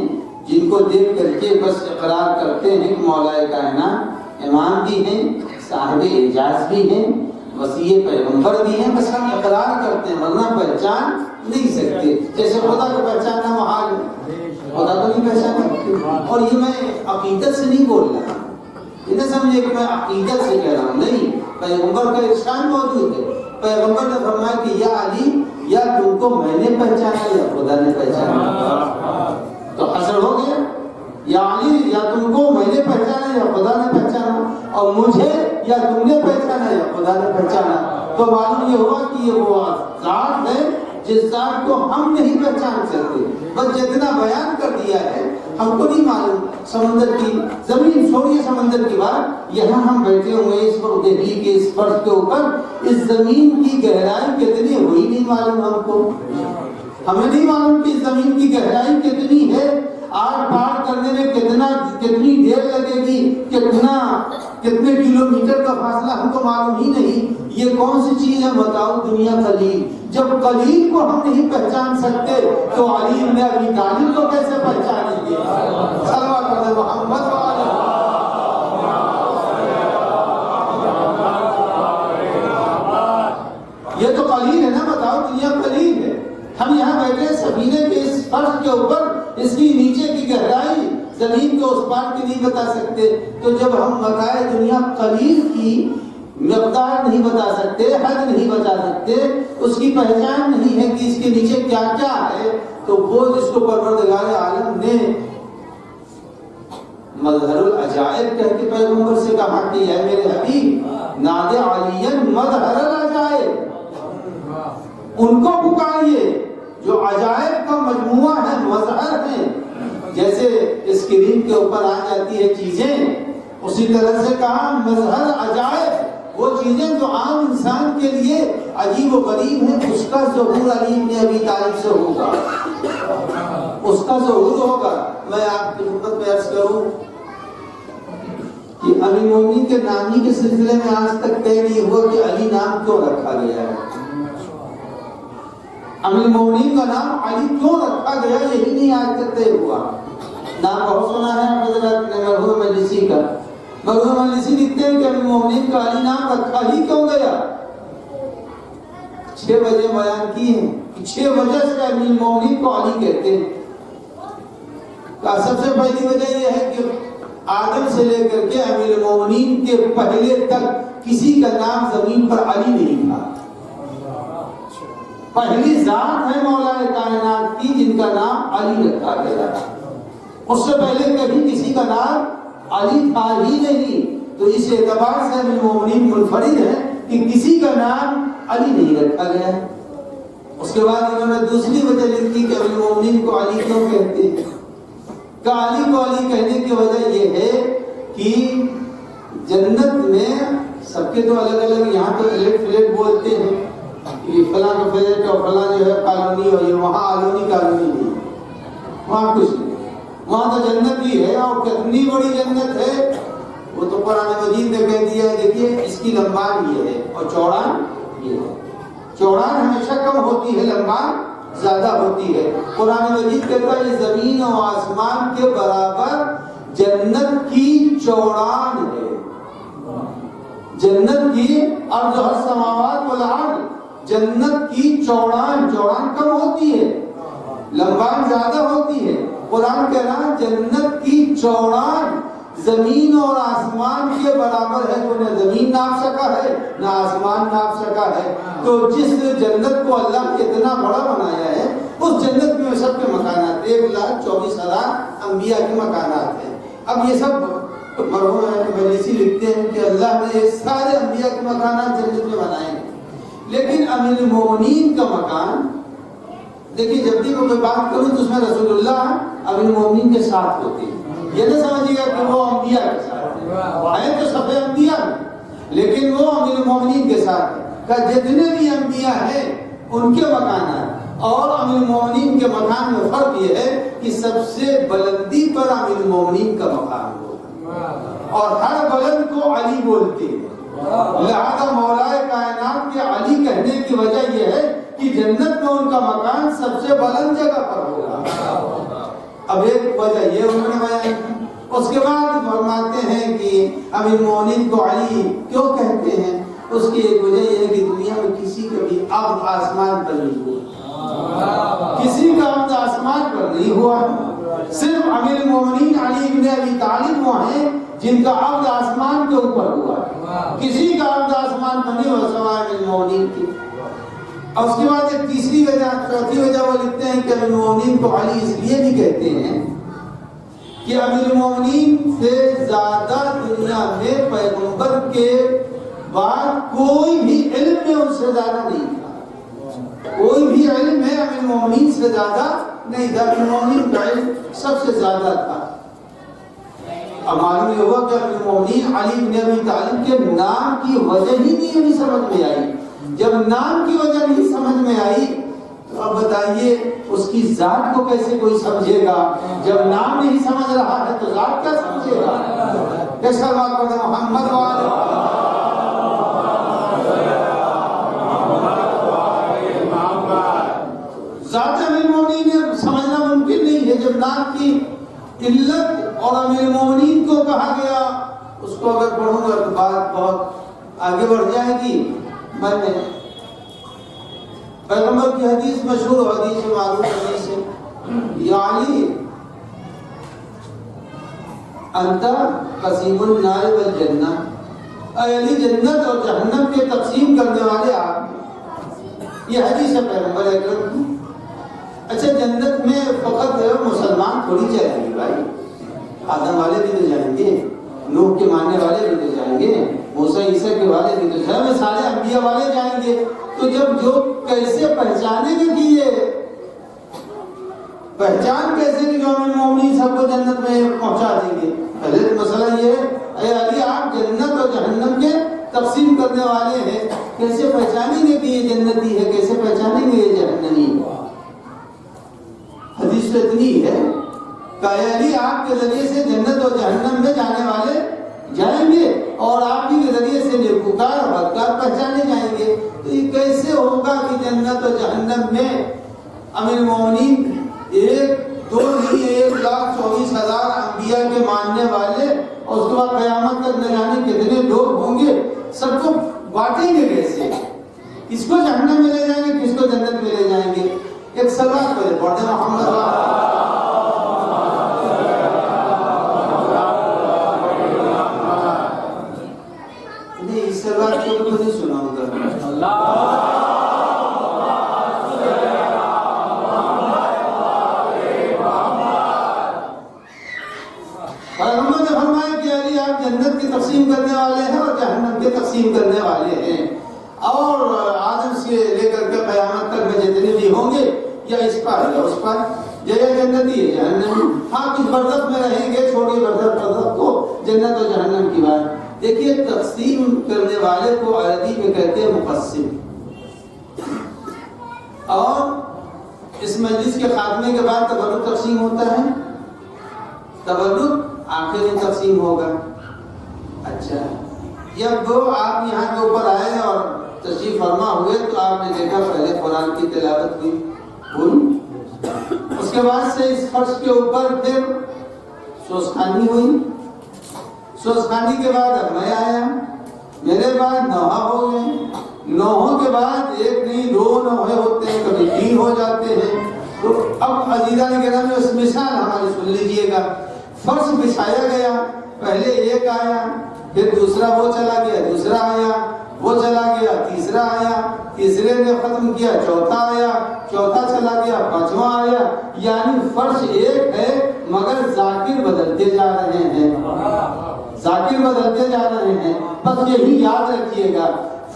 جن کو دیکھ کر کے بس اقرار کرتے ہیں کہ مولا کائنات امام بھی ہیں، صاحب اعجاز بھی ہیں، وسیع پیغمبر بھی ہیں، بس ہم اقرار کرتے ہیں ورنہ پہچان نہیں سکتے۔ جیسے خدا کو پہچاننا محال ہے، خدا کو نہیں پہچان سکتے۔ اور یہ میں عقیدت سے نہیں بول رہا، یہ نہ سمجھے کہ میں عقیدت سے کہہ رہا ہوں، نہیں، پیغمبر کا ارشاد موجود ہے۔ پیغمبر نے فرمایا کہ یا علی، یا تم کو میں نے پہچانا یا خدا نے پہچانا، تو حسن ہو گیا۔ یا علی، یا تم کو میں نے پہچانا یا خدا نے پہچانا، اور مجھے یا تم نے پہچانا یا خدا نے پہچانا، تو معلوم یہ ہوا کہ یہ وہ ذات ہے جس ذات کو ہم نہیں پہچان سکتے، بس جتنا بیان کر دیا ہے ہم کو نہیں معلوم۔ سمندر کی زمین چھوڑیے، سمندر کی بات، یہاں ہم بیٹھے ہوئے اس وقت دہلی کے اس فرش کے اوپر، اس زمین کی گہرائی کتنی ہوئی نہیں معلوم ہم کو، ہمیں نہیں معلوم کہ زمین کی گہرائی کتنی ہے۔ آر پار کرنے میں کتنی دیر لگے گی، کتنے کلومیٹر کا فاصلہ ہم کو معلوم ہی نہیں. یہ کون سی چیز ہے بتاؤ دنیا قلیل. جب قلیل کو ہم نہیں پہچان سکتے تو علی بن ابی طالب کو کیسے پہچانیں گے؟ صلوات علی محمد یہ تو قلیل ہے نا، بتاؤ دنیا قلیل ہے. ہم یہاں بیٹھے سفینے کے اس فرش کے اوپر اس کی نیچے کی گہرائی زمین کے اس پار کی نہیں بتا سکتے. تو جب ہم بتائے دنیا قلیل کی مقدار نہیں بتا سکتے، حد نہیں بتا سکتے، اس کی پہچان نہیں ہے کہ اس کے نیچے کیا کیا ہے، تو وہ جس کو پروردگار عالم نے مظہر العجائب کہہ کے پیغمبر سے کہا کہ اے میرے حبیب نادے علین مظہر العجائب، ان کو پکاریے جو عجائب کا مجموعہ ہے، مظہر ہے. جیسے اسکرین کے اوپر آ جاتی ہے چیزیں، اسی طرح سے کہا مظہر عجائب، وہ چیزیں جو عام انسان کے لیے عجیب و غریب ہیں، اس کا ظہور علی بن ابی طالب سے ہوگا، اس کا ظہور ہوگا. میں آپ کی خدمت میں عرض کروں کہ امیر المومنین کے نامی کے سلسلے میں آج تک طے نہیں ہوا کہ علی نام کیوں رکھا گیا ہے. امیر المومنین کا نام علی کیوں رکھا گیا یہی نہیں آج تک طے ہوا. نام بہت سنا ہے حضرت نے مرحوم مجلسی کا. مرحوم مجلسی لکھتے ہیں کہ امیر المومنین کا علی نام رکھا ہی کیوں گیا. 6 وجہ بیان کی ہیں کہ 6 وجہ سے امیر المومنین کو علی کہتے ہیں. سب سے پہلی وجہ یہ ہے کہ آدم سے لے کر کے امیر المومنین کے پہلے تک کسی کا نام زمین پر علی نہیں تھا. پہلی ذات ہے مولا کائنات کی جن کا نام علی رکھا گیا. اس سے پہلے کبھی کسی کا نام علی تھا ہی نہیں. تو اس اعتبار سے امیر المومنین منفرد ہے کہ کسی کا نام علی نہیں رکھا گیا. اس کے بعد انہوں نے دوسری وجہ لکھی کہ امیر المومنین کو علی کیوں کہتے ہیں. کہ علی کو علی کہنے کی وجہ یہ ہے کہ جنت میں سب کے تو الگ الگ، یہاں تو فلیٹ بولتے ہیں کہ فلاں کا فلیٹ اور فلاں جو ہے کالونی، اور یہ وہاں آلونی کالونی نہیں، وہاں کچھ نہیں. وہاں تو جنت ہی ہے، اور کتنی بڑی جنت ہے وہ تو قرآن مجید نے کہہ دیا ہے. دیکھیے اس کی لمبائی یہ ہے اور چوڑان یہ ہے. چوڑان ہمیشہ کم ہوتی ہے، لمبائی زیادہ ہوتی ہے. قرآن مجید کہتا ہے یہ زمین و آسمان کے برابر جنت کی چوڑان ہے. جنت کی ارض السماوات والارض، جنت کی چوڑان کم ہوتی ہے، لمبائی زیادہ ہوتی ہے. قرآن کہہ رہا جنت کی چوڑان زمین اور آسمان کے برابر ہے. جو نہ زمین ناپ سکا ہے نہ آسمان ناپ سکا ہے. تو جس جنت کو اللہ نے اتنا بڑا بنایا ہے، اس جنت میں سب کے مکانات 1,24,000 انبیاء کے مکانات ہیں. اب یہ سب مرحوم مجلسی لکھتے ہیں کہ اللہ نے سارے انبیاء کے مکانات جنت میں بنائے ہیں. لیکن امیر المومنین کا مکان دیکھیے، جب بھی میں بات کروں تو اس میں رسول اللہ امیر المومنین کے ساتھ ہوتے ہیں. یہ نہ سمجھیے گا کہ وہ انبیاء کے ساتھ ہیں، تو سب انبیاء لیکن وہ امیر المومنین کے ساتھ ہیں. کہ جتنے بھی انبیاء ہیں ان کے مکانات اور امیر المومنین کے مکان میں فرق یہ ہے کہ سب سے بلندی پر امیر المومنین کا مقام ہوگا، اور ہر بلند کو علی بولتے ہیں. لہذا مولا کائنات کے علی کہنے کی وجہ یہ ہے کہ جنت میں ان کا مکان سب سے بلند جگہ پر ہوگا. اب ایک وجہ یہ انہوں نے بیان کی. اس کے بعد فرماتے ہیں کہ امیر المومنین کو علی کیوں کہتے ہیں. اس کی ایک وجہ یہ ہے کہ دنیا میں کسی کا بھی عبد آسمان پر نہیں ہوا، کسی کا عبد آسمان پر نہیں ہوا. صرف امیر المومنین علی بن ابی طالب وہ ہیں جن کا عبد آسمان کے اوپر ہوا. کسی کا عبد آسمان پر نہیں ہوا سوائے امیر المومنین کی. اور اس کے بعد ایک تیسری وجہ، چوتھی وجہ وہ لکھتے ہیں کہ امیر المومنین کو علی اس لیے بھی کہتے ہیں کہ امیر المومنین سے زیادہ دنیا میں پیغمبر کے بعد کوئی بھی علم میں ان سے زیادہ نہیں تھا. کوئی بھی علم میں امیر المومنین سے زیادہ نہیں تھا. امیر المومنین کا علم سب سے زیادہ تھا. اب معلوم یہ ہوا کہ امیر المومنین علی بن ابی طالب کے نام کی وجہ ہی نہیں سمجھ میں آئی. جب نام کی وجہ نہیں سمجھ میں آئی تو اب بتائیے اس کی ذات کو کیسے کوئی سمجھے گا؟ جب نام نہیں سمجھ رہا ہے تو ذات کیا سمجھے گا؟ کیسا بات کرتے محمد ذات امیر المومنین سمجھنا ممکن نہیں ہے. جب نام کی علت اور امیر المومنین کو کہا گیا، اس کو اگر پڑھوں گا تو بات بہت آگے بڑھ جائے گی. میں نے پیغمبر کی حدیث مشہور حدیث معروف حدیث ہے، یا علی انت قسیم النار والجنہ، اے علی جنت اور جہنم کے تقسیم کرنے والے آپ. یہ حدیث ہے پیغمبر اکرم کی. اچھا جنت میں فقط مسلمان تھوڑی جائیں گے بھائی، آدم والے بھی تو جائیں گے، نوح کے ماننے والے بھی تو جائیں گے، موسیٰ عیسیٰ کے والے بھی تو جائیں گے، سارے انبیاء والے جائیں گے. تو جب جو کیسے پہچانیں گے کہ یہ پہچان کیسے کہ جو امیر المومنین سب کو جنت میں پہنچا دیں گے؟ پہلے تو مسئلہ یہ ہے اے علی آپ جنت اور جہنم کے تقسیم کرنے والے ہیں، کیسے پہچانیں گے کہ یہ جنتی ہے، کیسے پہچانیں گے یہ جہنمی ہے؟ حدیث تو اتنی ہے کہ اے علی آپ کے ذریعے سے جنت اور جہنم میں جانے والے جائیں گے اور آپ ہی کے ذریعے سے نیکوکار اور بدکار پہچانے جائیں گے. تو یہ کیسے ہوگا کہ جنت اور جہنم میں امیر المومنین ایک دو نہیں 1,24,000 انبیاء کے ماننے والے اور اس کے بعد قیامت تک نہ جانے کتنے لوگ ہوں گے، سب کو بانٹیں گے کیسے؟ کس کو جہنم میں لے جائیں گے، کس کو جنت میں لے جائیں گے؟ ایک سوال کرے پڑھتے محمد اس سوال کو تو نہیں سناؤں گا. پیغمبر نے فرمایا کہ علی آپ جنت کی تقسیم کرنے والے ہیں اور جہنم کے تقسیم کرنے والے ہیں، اور آدم سے لے کر کے قیامت تک میں جتنے بھی ہوں گے یا اس پر یا اس پر، یا جنتی ہے جہنمی. ہاں کچھ برزخ میں رہیں گے، چھوڑیے برزخ کو، جنت اور جہنم کی بات. دیکھیے تقسیم کرنے والے کو عربی میں کہتے ہیں مقسم. اور اس مجلس کے خاتمے کے بعد تبرک تقسیم ہوتا ہے، تبرک آخر میں تقسیم ہوگا. اچھا جب آپ یہاں کے اوپر آئے اور تشریف فرما ہوئے تو آپ نے دیکھا پہلے قرآن کی تلاوت ہوئی، اس کے بعد سے اس فرش کے اوپر پھر سوزخانی ہوئی، سوزخانی کے بعد اب میں آیا، میرے بعد نوحہ ہو گئے، نوحوں کے بعد ایک نہیں 2 نوحے ہوتے ہیں، کبھی 3 ہو جاتے ہیں. تو اب عزیزان کرام اس مثال ہماری سن لیجئے گا. فرش بچھایا گیا، پہلے ایک آیا، پھر دوسرا وہ چلا گیا، دوسرا آیا، وہ چلا گیا، تیسرا آیا، تیسرے نے ختم کیا، چوتھا آیا، چوتھا چلا گیا، 5واں آیا. یعنی فرش ایک ہے مگر ذاکر بدلتے جا رہے ہیں، ذاکر بدلتے جا رہے ہیں. بس یہی یاد رکھیے گا،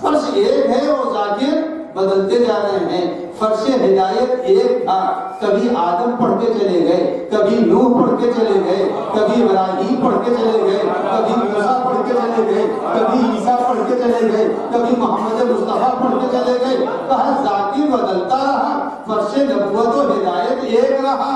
فرش ایک ہے اور ذاکر بدلتے جا رہے ہیں. فرش ہدایت ایک تھا، کبھی آدم پڑھ کے چلے گئے، کبھی نوح پڑھ کے چلے گئے، کبھی ابراہیم پڑھ کے چلے گئے، کبھی موسیٰ پڑھ کے چلے گئے، کبھی عیسیٰ پڑھ کے چلے گئے، کبھی محمد مصطفیٰ پڑھ کے چلے گئے. کہا ذاکر بدلتا رہا، فرش نبوت و ہدایت ایک رہا.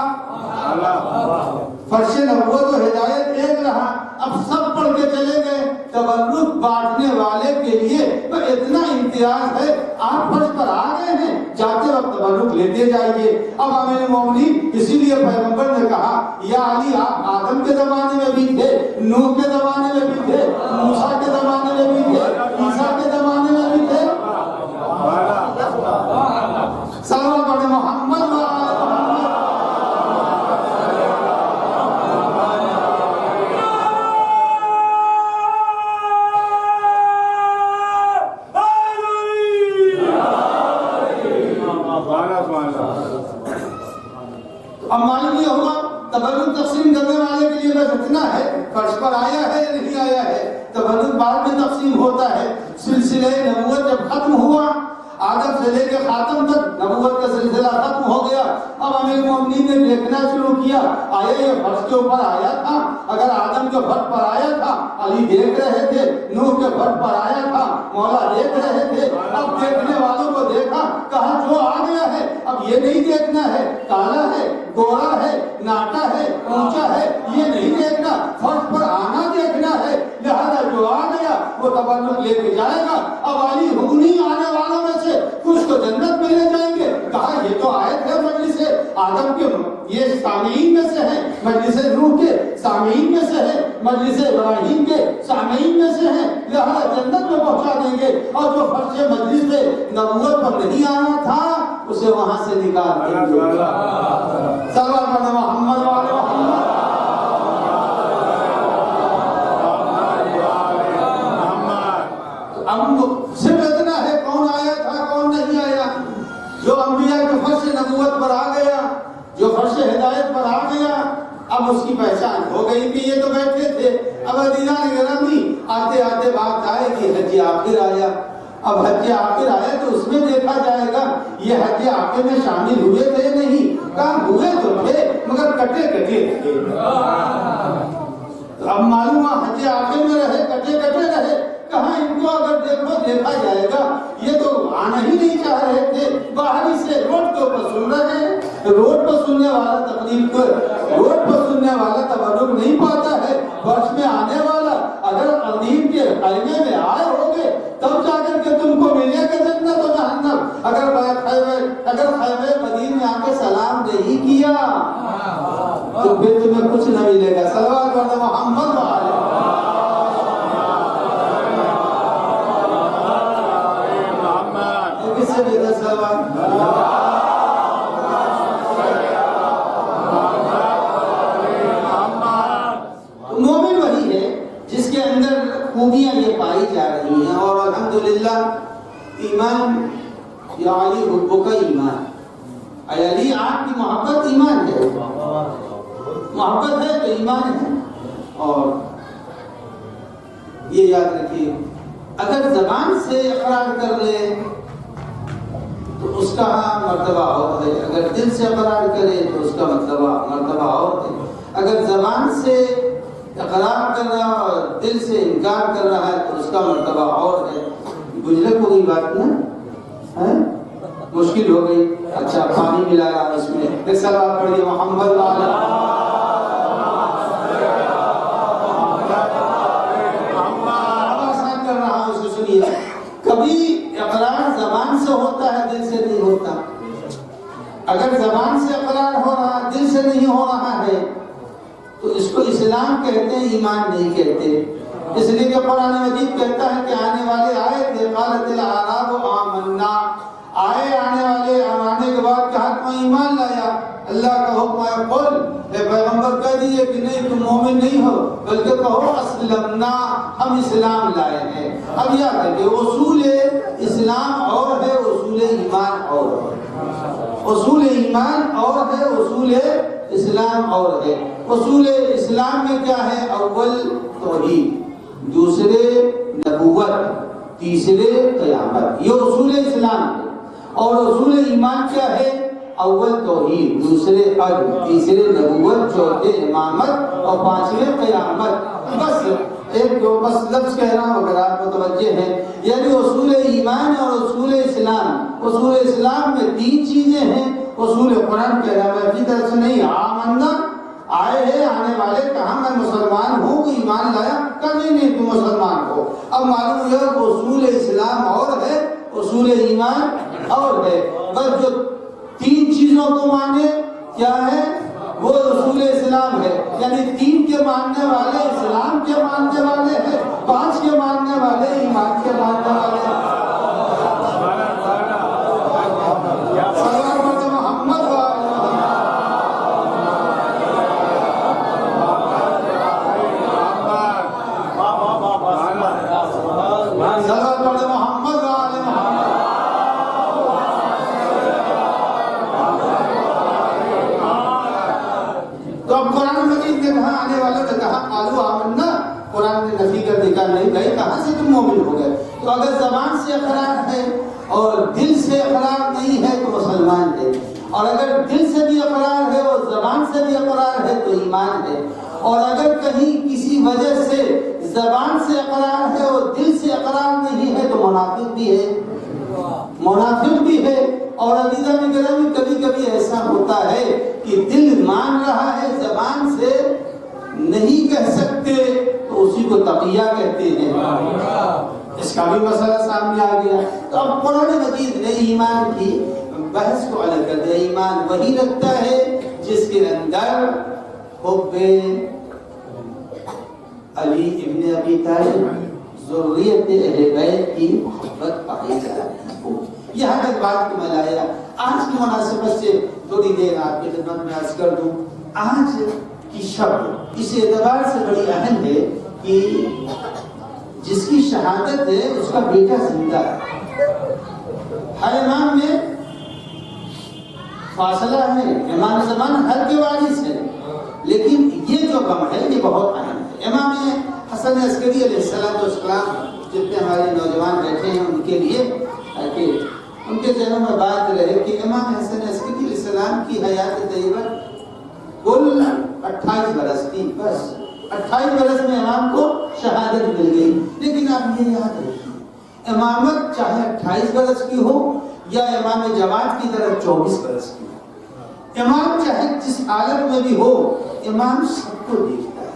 فرش نبوت و ہدایت ایک رہا. اب سب پڑھ کے چلے گئے. تبرک بانٹنے والے کے لیے تو اتنا امتیاز ہے، آپ فرش پر آ گئے ہیں، جاتے وقت تبرک لیتے جائیے. اب امیر المومنین اسی لیے پیغمبر نے کہا یا علی آپ آدم کے زمانے میں بھی تھے، نوح کے زمانے میں بھی تھے، موسیٰ کے زمانے میں بھی تھے، عیسیٰ کے زمانے میں بھی تھے. صلوات پڑھیں محمد اب معلوم یہ ہوا تبرک تقسیم کرنے والے کے لیے بس اتنا ہے، فرش پر آیا ہے یا نہیں آیا ہے. تبرک بعد میں تقسیم ہوتا ہے. سلسلہ نبوت جب ختم ہوا، آدم سے لے کے خاتم تک نبوت کا سلسلہ ختم ہو گیا. اب امیر المومنین نے دیکھنا شروع کیا، آیا یہ فرش کے اوپر آیا تھا؟ اگر آدم کے فرش پر آیا تھا علی دیکھ رہے تھے، نور کے فرش پر آیا تھا، مولا دیکھ رہے تھے، اب دیکھنے والوں کو دیکھا، کہا جو آ گیا ہے اب یہ نہیں دیکھنا ہے کالا ہے، گورا ہے، ناٹا ہے، اونچا ہے، یہ نہیں دیکھنا، فرش پر آنا دیکھنا ہے، لہذا جو آ گیا وہ تبرک لے کے جائے گا۔ اب علی حکمی آنے والوں میں سے کچھ تو جنت میں لے جائیں گے۔ کہا یہ تو آئے تھے مجلس آدم کے، یہ سامعین میں سے ہیں، مجلس نوح کے سامعین میں سے ہیں، مجلس ابراہیم کے سامعین میں سے ہیں، لہذا جنت میں پہنچا دیں گے، اور جو فرش مجلس میں نبوت پر نہیں آنا تھا اسے وہاں سے نکال دیں گے۔ صلوات پڑھیں محمد وعلی محمد۔ اب صرف اتنا ہے کون آیا تھا کون نہیں آیا۔ جو انبیاء کے فرش نبوت پر آ گیا، جو فرش ہدایت پر آ گیا، اب اس کی پہچان ہو گئی کہ یہ تو بیٹھے تھے۔ اب عزیزان گرامی، آتے آتے بات آئے کہ حج آخر آیا۔ اب حج آخر آیا تو اس میں دیکھا جائے گا یہ حج آخر میں شامل ہوئے تھے نہیں، کہاں ہوئے تو تھے مگر کٹے کٹے تھے۔ اب معلوم ہے حج آخر میں رہے، کٹے کٹے رہے، کہاں ان کو اگر دیکھا جائے گا یہ تو آنا ہی نہیں چاہ رہے تھے، باہری سے روڈ کے اوپر سن رہے ہیں۔ روڈ پر سننے والا تقریب کو، روڈ پر سننے والا تبرک نہیں پاتا ہے، فرش میں آنے والا اگر قدیم کے خیمے میں آئے ہوگے تب جا کر کے تم کو ملے گا جنت و جہنم۔ اگر خیمے قدیم میں آ کے سلام نہیں کیا تو پھر تمہیں کچھ نہ ملے گا۔ صلوات پڑھیں محمد وعلی کس سے بہتر صلوات؟ مومن وہی ہے جس کے اندر خوبیاں یہ پائی جا رہی ہیں، اور الحمدللہ ایمان یا علی حب کا ایمان، اے علی آپ کی محبت ایمان ہے، محبت ہے تو ایمان ہے۔ اور یہ یاد رکھیے اگر زبان سے اقرار کر لے تو اس کا مرتبہ اور ہے، اگر دل سے اقرار کرے تو اس کا مرتبہ اور ہے۔ اگر زبان سے اقرار کر رہا اور دل سے انکار کر رہا ہے تو اس کا مرتبہ اور ہے۔ گزرے کوئی بات نا مشکل ہو گئی، اچھا پانی ملا رہا اس میں، ایک صلوات پڑھیے محمد وعلی آسان کر رہا ہوں، اسے سنیے۔ کبھی اقرار زبان سے ہوتا ہے دل سے نہیں ہوتا۔ اگر زبان سے اقرار ہو رہا دل سے نہیں ہو رہا ہے تو اس کو اسلام کہتے ہیں، ایمان نہیں کہتے۔ اس لیے کہ قرآن مجید کہتا ہے کہ آنے والے آئے تھے، قالت الاعراب آمنا، آنے والے آنے کے بعد کہا تم ایمان لایا۔ اللہ کا حکم ہے قل، اے پیغمبر کہہ دیجئے کہ نہیں تم مومن نہیں ہو بلکہ کہو اسلمنا، ہم اسلام لائے ہیں۔ اب یاد ہے کہ اصول اسلام اور ہے، اصول ایمان اور ہے۔ اصول ایمان اور ہے، اصول اسلام اور ہے۔ اصول اسلام میں کیا ہے؟ اول توحید، دوسرے نبوت، تیسرے قیامت، یہ اصول اسلام ہے۔ اور اصول ایمان کیا ہے؟ اول توحید، دوسرے عدل، تیسرے نبوت، چوتھے امامت اور پانچویں قیامت۔ بس ایک دو بس لفظ کہہ رہا ہوں اگر آپ متوجہ ہیں، یعنی اصول ایمان اور اصول اسلام۔ اصول اسلام میں تین چیزیں ہیں۔ اصول قرآن کہہ رہا ہے اپنی طرف سے نہیں، آمنا آئے ہیں آنے والے، کہا میں مسلمان ہوں، کوئی ایمان لایا، کہا نہیں تم مسلمان ہو۔ اب معلوم ہے کہ اصول اسلام اور ہے، اصول ایمان اور ہے۔ بس جو تین چیزوں کو مانے کیا ہے وہ اصول اسلام ہے، یعنی تین کے ماننے والے اسلام کے ماننے والے ہیں، پانچ کے ماننے والے ایمان کے ماننے والے ہیں۔ تو اگر زبان سے اقرار ہے اور دل سے اقرار نہیں ہے تو مسلمان ہے، اور اگر دل سے بھی اقرار ہے اور زبان سے بھی اقرار ہے تو ایمان ہے، اور اگر کہیں کسی وجہ سے زبان سے اقرار ہے اور دل سے اقرار نہیں ہے تو منافق بھی ہے، منافق بھی ہے۔ اور عزیزان گرامی کبھی کبھی ایسا ہوتا ہے کہ دل مان رہا ہے، زبان سے نہیں کہہ سکتے، تو اسی کو تقیہ کہتے ہیں۔ اس کا بھی مسئلہ سامنے آ گیا۔ تو اب قرآن مجید نے ایمان کی بحث کو الگ کر دیا۔ ایمان وہی رکھتا ہے جس کے اندر حب علی ابن ابی طالب، ذریت اہل بیت کی محبت پائی جا رہی ہو۔ یہاں تک بات کو میں لایا۔ آج کی مناسبت سے تھوڑی دیر آپ کی خدمت میں عرض کر دوں۔ آج کی شب اس اعتبار سے بڑی اہم ہے کہ جس کی شہادت ہے اس کا بیٹا زندہ ہے۔ ہر امام میں فاصلہ ہے، امام زمان ہر کے وارث ہے، لیکن یہ جو غم ہے یہ بہت اہم ہے۔ امام حسن عسکری علیہ السلام جتنے ہمارے نوجوان بیٹھے ہیں ان کے لیے کہ ان کے ذہنوں میں بات رہے کہ امام حسن عسکری علیہ السلام کی حیات طیبہ کل 28 برس تھی، بس 28 برس میں امام کو شہادت مل گئی۔ لیکن آپ یہ یاد رکھیے، امامت چاہے 28 برس کی ہو یا امام جماعت کی طرح 24 برس کی ہو، امام چاہے جس حالت میں بھی ہو، امام سب کو دیکھتا ہے۔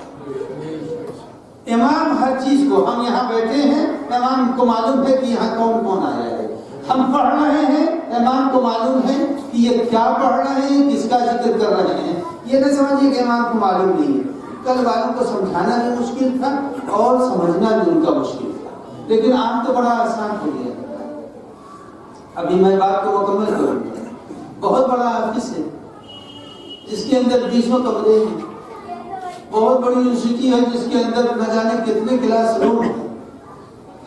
امام ہر چیز کو، ہم یہاں بیٹھے ہیں، امام کو معلوم ہے کہ یہاں کون کون آیا ہے۔ ہم پڑھ رہے ہیں، امام کو معلوم ہے کہ یہ کیا پڑھ رہے ہیں، کس کا ذکر کر رہے ہیں۔ یہ نہ سمجھیے کہ امام کو معلوم نہیں ہے۔ کل والوں کو سمجھانا بھی مشکل تھا اور سمجھنا بھی ان کا مشکل تھا، لیکن آج تو بڑا آسان ہو گیا۔ ابھی میں بات کو مکمل کروں گا۔ بہت بڑا آفس ہے جس کے اندر 20 کمرے ہیں، بہت بڑی یونیورسٹی ہے جس کے اندر نہ جانے کتنے کلاس روم ہیں۔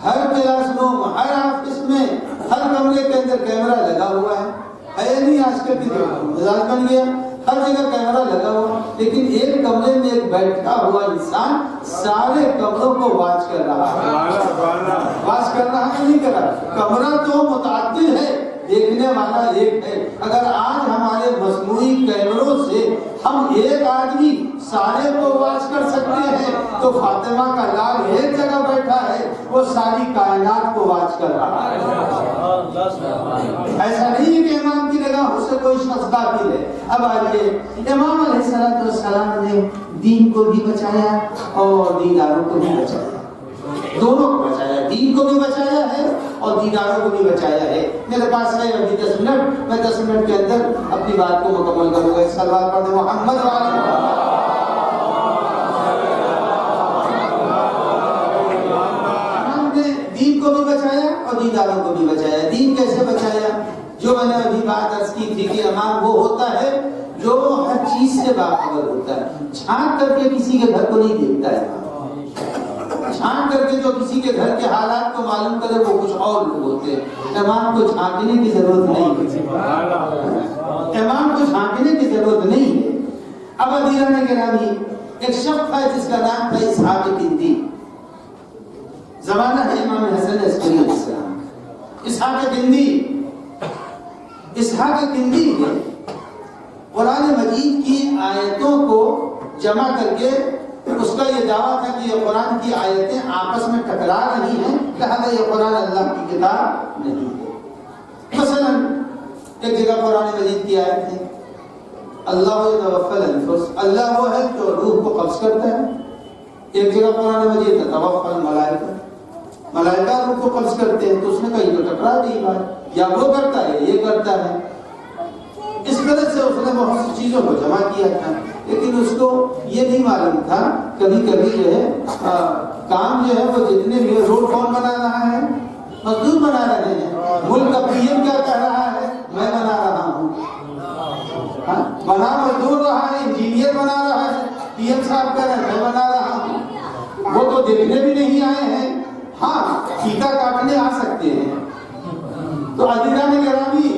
ہر کلاس روم، ہر آفس میں، ہر کمرے کے اندر کیمرہ لگا ہوا ہے نہیں آج کل کی مزاج بن گیا، ہر جگہ کیمرہ لگا ہوا، لیکن ایک کمرے میں ایک بیٹھا ہوا انسان سارے کمروں کو واچ کر رہا ہے۔ واچ کر رہا ہے نہیں کر رہا، کمرہ تو متعدد ہے، دیکھنے والا ایک ہے۔ اگر آج ہمارے مصنوعی کیمروں سے ہم ایک آدمی سارے کو واچ کر سکتے ہیں تو فاطمہ کا لال ایک جگہ بیٹھا ہے، وہ ساری کائنات کو واچ کر رہا ہے۔ ایسا نہیں ہے کہ امام کی نگاہوں سے کوئی شخص غافل ہے۔ اب آئیے، امام علیہ السلام نے دین کو بھی بچایا اور دینداروں کو بھی بچایا، دونوں کو بچایا، دین کو بھی بچایا ہے اور دینداروں کو بھی بچایا ہے۔ میرے پاس ہے ابھی 10 منٹ، میں 10 منٹ کے اندر اپنی بات کو مکمل کروں گا۔ صلوات پڑھ دیں محمد وعلیہ۔ دین کو بھی بچایا اور دینداروں کو بھی بچایا۔ دین کیسے بچایا؟ جو میں نے ابھی بات عرض کی تھی کہ امام وہ ہوتا ہے جو ہر چیز سے باخبر ہوتا ہے، چھانٹ کر کے کسی کے گھر کو نہیں دیکھتا ہے۔ چھانٹ کر کے جو کسی کے گھر کے حالات کو معلوم کرے وہ کچھ اور لوگ ہوتے ہیں۔ امام کو جھانکنے کی ضرورت نہیں ہے، امام کو جھانکنے کی ضرورت نہیں ہے۔ اب عزیزان گرامی، ایک شخص تھا جس کا نام تھا اسحاق کندی، زمانہ ہے امام حسن عسکری علیہ السلام۔ اسحاق کندی نے قرآن مجید کی آیتوں کو جمع کر کے اس کا یہ دعویٰ تھا کہ یہ قرآن کی آیتیں آپس میں ٹکرا رہی ہیں، لہذا یہ قرآن اللہ کی کتاب نہیں ہے۔ مثلا ایک جگہ قرآن مجید کی آیت ہے، اللہ یتوفی الانفس، اللہ وہ ہے جو روح کو قبض کرتا ہے۔ ایک جگہ قرآن مجید تتوفی الملائکہ، ملائکہ روح کو قبض کرتے ہیں، تو اس نے کہیں تو ٹکرا دی بات، یا وہ کرتا ہے یہ کرتا ہے۔ اس طرح سے اس نے بہت سی چیزوں کو جمع کیا تھا، لیکن اس کو یہ نہیں معلوم تھا کبھی کبھی جو ہے کام جو ہے وہ جتنے بھی روڈ کون بنا رہا ہے، مزدور بنا رہے ہیں۔ ملک کا پی ایم کیا کہہ رہا ہے، میں بنا رہا ہوں، بنا مزدور رہا ہے، انجینئر بنا رہا ہے، پی ایم صاحب کہہ رہے ہیں میں بنا رہا ہوں۔ وہ تو دیکھنے بھی نہیں آئے ہیں، ہاں ٹھیکا کاٹنے آ سکتے ہیں۔ تو عزیزان گرامی،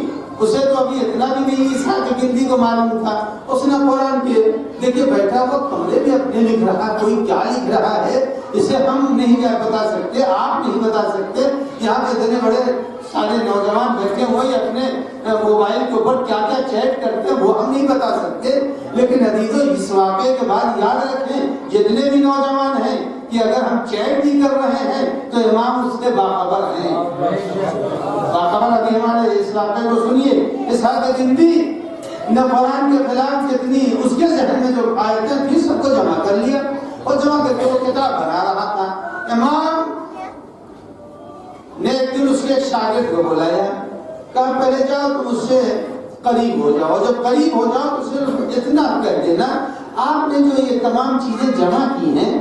اسے تو ابھی اتنا بھی نہیں اسحاق کندی کو معلوم تھا، اس نے قرآن کے دیکھیے بیٹھا وہ کمرے میں اپنے لکھ رہا، کوئی کیا لکھ رہا ہے اسے ہم نہیں کیا بتا سکتے، آپ نہیں بتا سکتے۔ یہاں پہ اتنے بڑے سارے نوجوان بیٹھے ہوئے اپنے موبائل کے اوپر کیا کیا چیٹ کرتے ہیں وہ ہم نہیں بتا سکتے، لیکن عزیزو اس واقعے کے بعد یاد رکھیں جتنے بھی نوجوان ہیں کہ اگر ہم چیٹ بھی کر رہے ہیں تو امام اس سے باخبر ہیں، باخبر۔ ابھی ہمارے اس واقعے کو سنیے، اسحاق زندی نے قرآن کے خلاف کتنی اس کے ذہن میں جو آیتیں تھی سب کو جمع کر لیا، اور جمع کر کے وہ کتاب بنا رہا تھا۔ امام نے ایک دن اس کے ایک شاگرد کو بلایا، کہا پہلے جاؤ تم اس سے قریب ہو جاؤ، جب قریب ہو جاؤ تو صرف اتنا کہہ دینا آپ نے جو یہ تمام چیزیں جمع کی ہیں،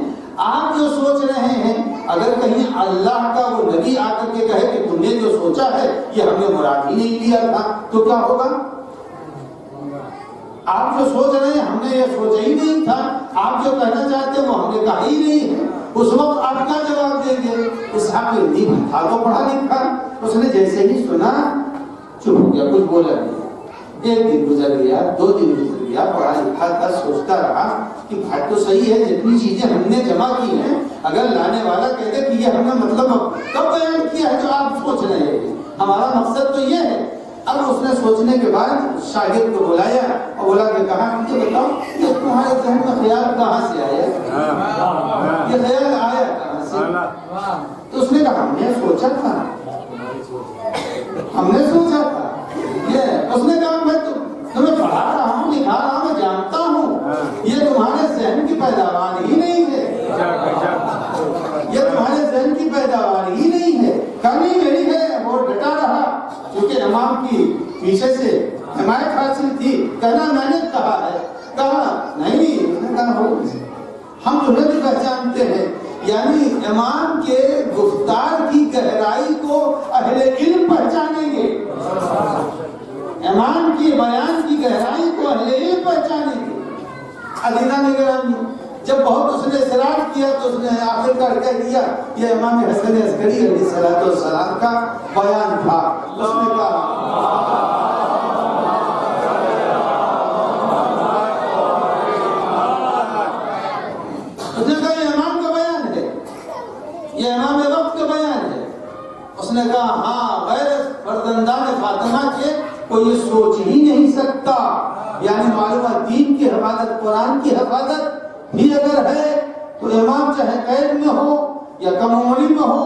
آپ جو سوچ رہے ہیں، اگر کہیں اللہ کا وہ نبی آ کر کے کہے کہ تم نے جو سوچا ہے یہ ہم نے مراد ہی نہیں لیا تھا تو کیا ہوگا؟ آپ جو سوچ رہے ہیں ہم نے یہ سوچا ہی نہیں تھا، آپ جو کہنا چاہتے ہیں وہ ہم نے کہا ہی نہیں ہے، اس وقت آپ کیا جواب دیں گے؟ اسحاق زندی تھا تو پڑھا لکھا، اس نے جیسے ہی سنا چپ ہو گیا، کچھ بولا نہیں۔ ایک دن گزر گیا، 2 دن گزر گیا، پڑھا لکھا تھا، سوچتا رہا کہ بات تو صحیح ہے، جتنی چیزیں ہم نے جمع کی ہیں اگر لانے والا کہتے کہ یہ ہم نے مطلب کب بیان کیا ہے جو آپ سوچ رہے ہیں، ہمارا مقصد تو یہ ہے۔ اب اس نے سوچنے کے بعد شاگرد کو بلایا اور بلا کے کہا مجھے بتاؤ یہ تمہارے ذہن میں خیال کہاں سے آیا، یہ خیال آیا کہاں سے؟ تو اس نے کہا ہم نے سوچا تھا، ہم نے سوچا تھا یہ۔ اس نے کہا میں تمہیں پڑھا رہا ہوں، لکھا رہا ہوں، میں جانتا ہوں یہ تمہارے ذہن کی پیداوار ہی نہیں ہے، یہ تمہارے ذہن کی پیداوار ہی نہیں ہے، کمی میری ہے۔ وہ ڈٹا رہا کیونکہ امام کی پیچھے سے حمایت حاصل تھی، کہنا میں نے کہا ہے، کہا نہیں، اس نے کہا ہم تمہیں بھی پہچانتے ہیں، یعنی امام کے گفتار کی گہرائی کو اہل علم پہچانیں گے، امام کی بیان کی گہرائی کو اہل علم پہچانیں گے۔ عزیزان گرامی، جب بہت اس نے اصرار کیا تو اس نے آخر کار کہہ دیا یہ امام حسن عسکری علیہ السلام کا بیان تھا۔ اس نے کہا یہ امام کا بیان ہے، یہ امام وقت کا بیان ہے۔ اس نے کہا ہاں، غیر فرزندان فاطمہ کے کوئی یہ سوچ ہی نہیں سکتا، یعنی معلومات دین کی حفاظت، قرآن کی حفاظت بھی اگر ہے تو امام چاہے قید میں ہو یا کم عمری میں ہو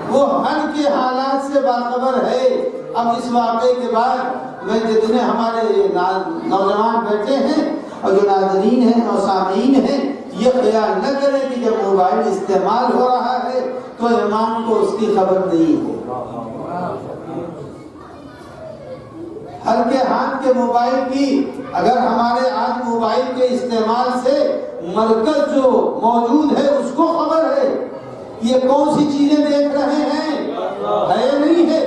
وہ ہر کے حالات سے باخبر ہے۔ اب اس واقعے کے بعد میں جتنے ہمارے نوجوان بیٹھے ہیں اور جو ناظرین ہیں اور سامعین ہیں، یہ خیال نہ کریں کہ جب موبائل استعمال ہو رہا ہے تو امام کو اس کی خبر نہیں ہے۔ ہر کے ہاتھ کے موبائل کی، اگر ہمارے آج موبائل کے استعمال سے مرکز جو موجود ہے اس کو خبر ہے، یہ کون سی چیزیں دیکھ رہے ہیں ہے نہیں ہے،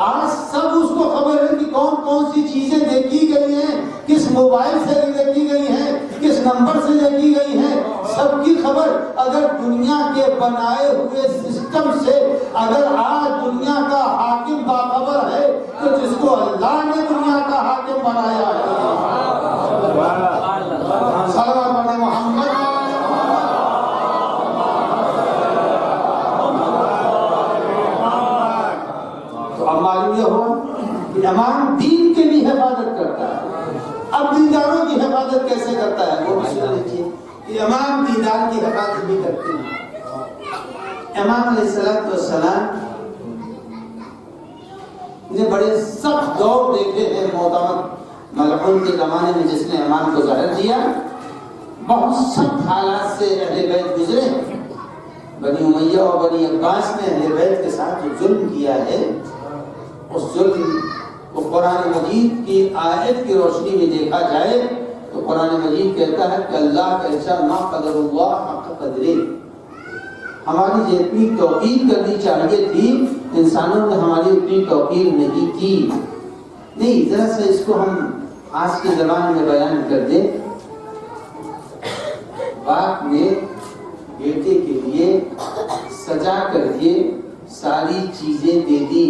آج سب اس کو خبر ہے کہ کون کون سی چیزیں دیکھی گئی ہیں، کس موبائل سے دیکھی گئی ہیں، کس نمبر سے دیکھی گئی ہیں، سب کی خبر۔ اگر دنیا کے بنائے ہوئے سسٹم سے اگر آج دنیا کا حاکم باخبر ہے تو جس کو اللہ نے دنیا کا حاکم بنایا ہے، صلوات علی محمد، تو اب معلوم یہ ہوا کہ امام دین کے بھی حفاظت کرتا ہے۔ اب دینداروں کی حفاظت کیسے کرتا ہے وہ بھی سن لیجیے کہ امام دیندار کی حفاظت بھی کرتے ہیں۔ امام علیہ السلام نے بڑے سخت دور دیکھے ہیں معتمد ملعون کے زمانے میں جس نے امام کو ظاہر دیا، بہت سخت حالات سے اہل بیت گزرے ہیں۔ بنی امیہ اور بنی عباس نے اہل بیت کے ساتھ جو ظلم کیا ہے، اس ظلم کو قرآن مجید کی آیت کی روشنی میں دیکھا جائے تو قرآن مجید کہتا ہے کہ اللہ کا احسان ما قدر اللہ حق قدرہ، ہماری جتنی توقیر کرنی چاہیے تھی انسانوں نے ہماری اتنی توقیر نہیں کی۔ نہیں، ذرا سا اس کو ہم آج کی زبان میں بیان کر دیں۔ باپ نے بیٹے کے لیے سجا کر کے ساری چیزیں دے دی،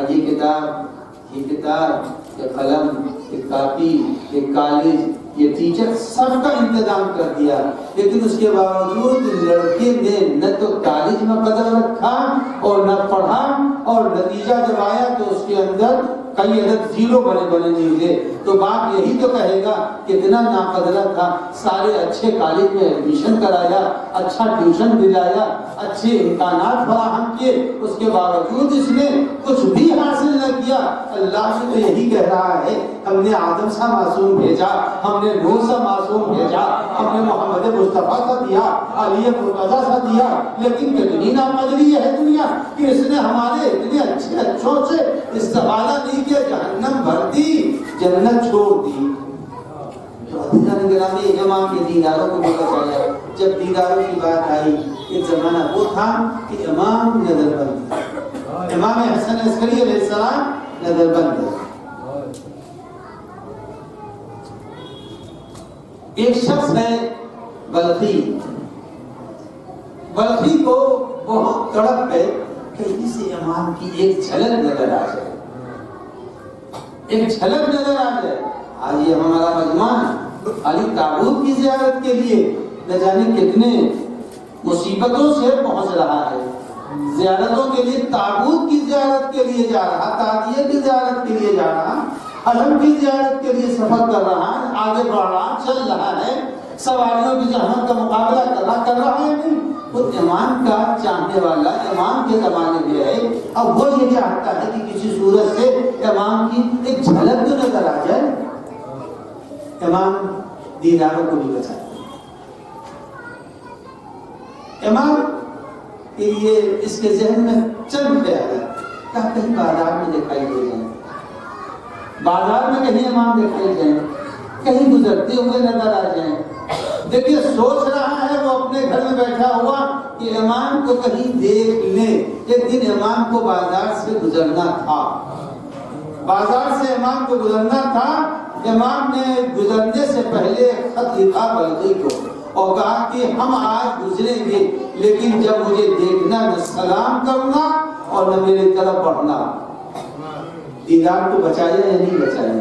یہ کتاب، یہ قلم، یہ کاپی، یہ کالج، یہ ٹیچر سب کا انتظام کر دیا، لیکن اس کے باوجود لڑکے نے نہ تو کالج میں قدم رکھا اور نہ پڑھا، اور نتیجہ جب آیا تو اس کے اندر کئی عدد زیرو بنے نکلے۔ تو باپ یہی تو کہے گا کتنا ناقدرہ تھا، سارے اچھے کالج میں ایڈمیشن کرایا، اچھا ٹیوشن دلایا، اچھے امکانات فراہم کیے، اس کے باوجود اس نے کچھ بھی حاصل نہ کیا۔ اللہ سے تو یہی کہہ رہا ہے ہم نے آدم سا معصوم بھیجا، ہم نے نوح سا معصوم بھیجا، ہم نے محمد مصطفیٰ سا دیا، علی مرتضیٰ سا دیا، لیکن کتنی ناقدری ہے دنیا کہ اس نے ہمارے اتنے اچھے اچھوں سے استفادہ نہیں کیا، جہنم بھر دی، جنت چھوڑ دی۔ تو عزیزان گرامی، امام کے دیداروں کو بھی بچایا۔ جب دیداروں کی بات آئی، ایک زمانہ وہ تھا کہ امام نظر بند تھا، امام حسن عسکری علیہ السلام نظر بند ہے۔ ایک شخص ہے بلخی، بلخی کو بہت تڑپ ہے کہ اسے امام کی ایک جھلک نظر آ جائے، ایک جھلک نظر آ جائے۔ آج یہ ہمارا مجمع علی تابوت کی زیارت کے لیے نہ جانے کتنے مصیبتوں سے پہنچ رہا ہے، زیارتوں کے لیے، تابوت کی زیارت کے لیے جا رہا، تعزیے کی زیارت کے لیے جا رہا، حرم کی زیارت کے لیے سفر کر رہا ہے، آگے بڑھ رہا، چل رہا ہے، سواریوں کی زحمت کا مقابلہ کر رہا ہے نہیں، وہ امام کا چاہنے والا امام کے زمانے میں ہے۔ اب وہ یہ چاہتا ہے کہ کسی صورت سے امام کی ایک جھلک تو نظر آ جائے۔ امام دیداروں کو بھی بچاتے ہیں۔ امام کہ یہ اس کے ذہن میں چند خیالات کہ کہیں بازار میں دکھائی دے جائیں، بازار میں کہیں امام دکھائی جائیں، کہیں گزرتے ہوئے نظر آ جائیں۔ دیکھیے سوچ رہا ہے وہ اپنے گھر میں بیٹھا ہوا کہ امام کو کہیں دیکھ لیں۔ ایک دن امام کو بازار سے گزرنا تھا، بازار سے امام کو گزرنا تھا۔ امام نے گزرنے سے پہلے خط لکھا بلخی کو اور کہا کہ ہم آج گزریں گے، لیکن جب مجھے دیکھنا نہ سلام کرنا اور نہ میری طرف بڑھنا۔ دیدار کو بچایا یا نہیں بچایا؟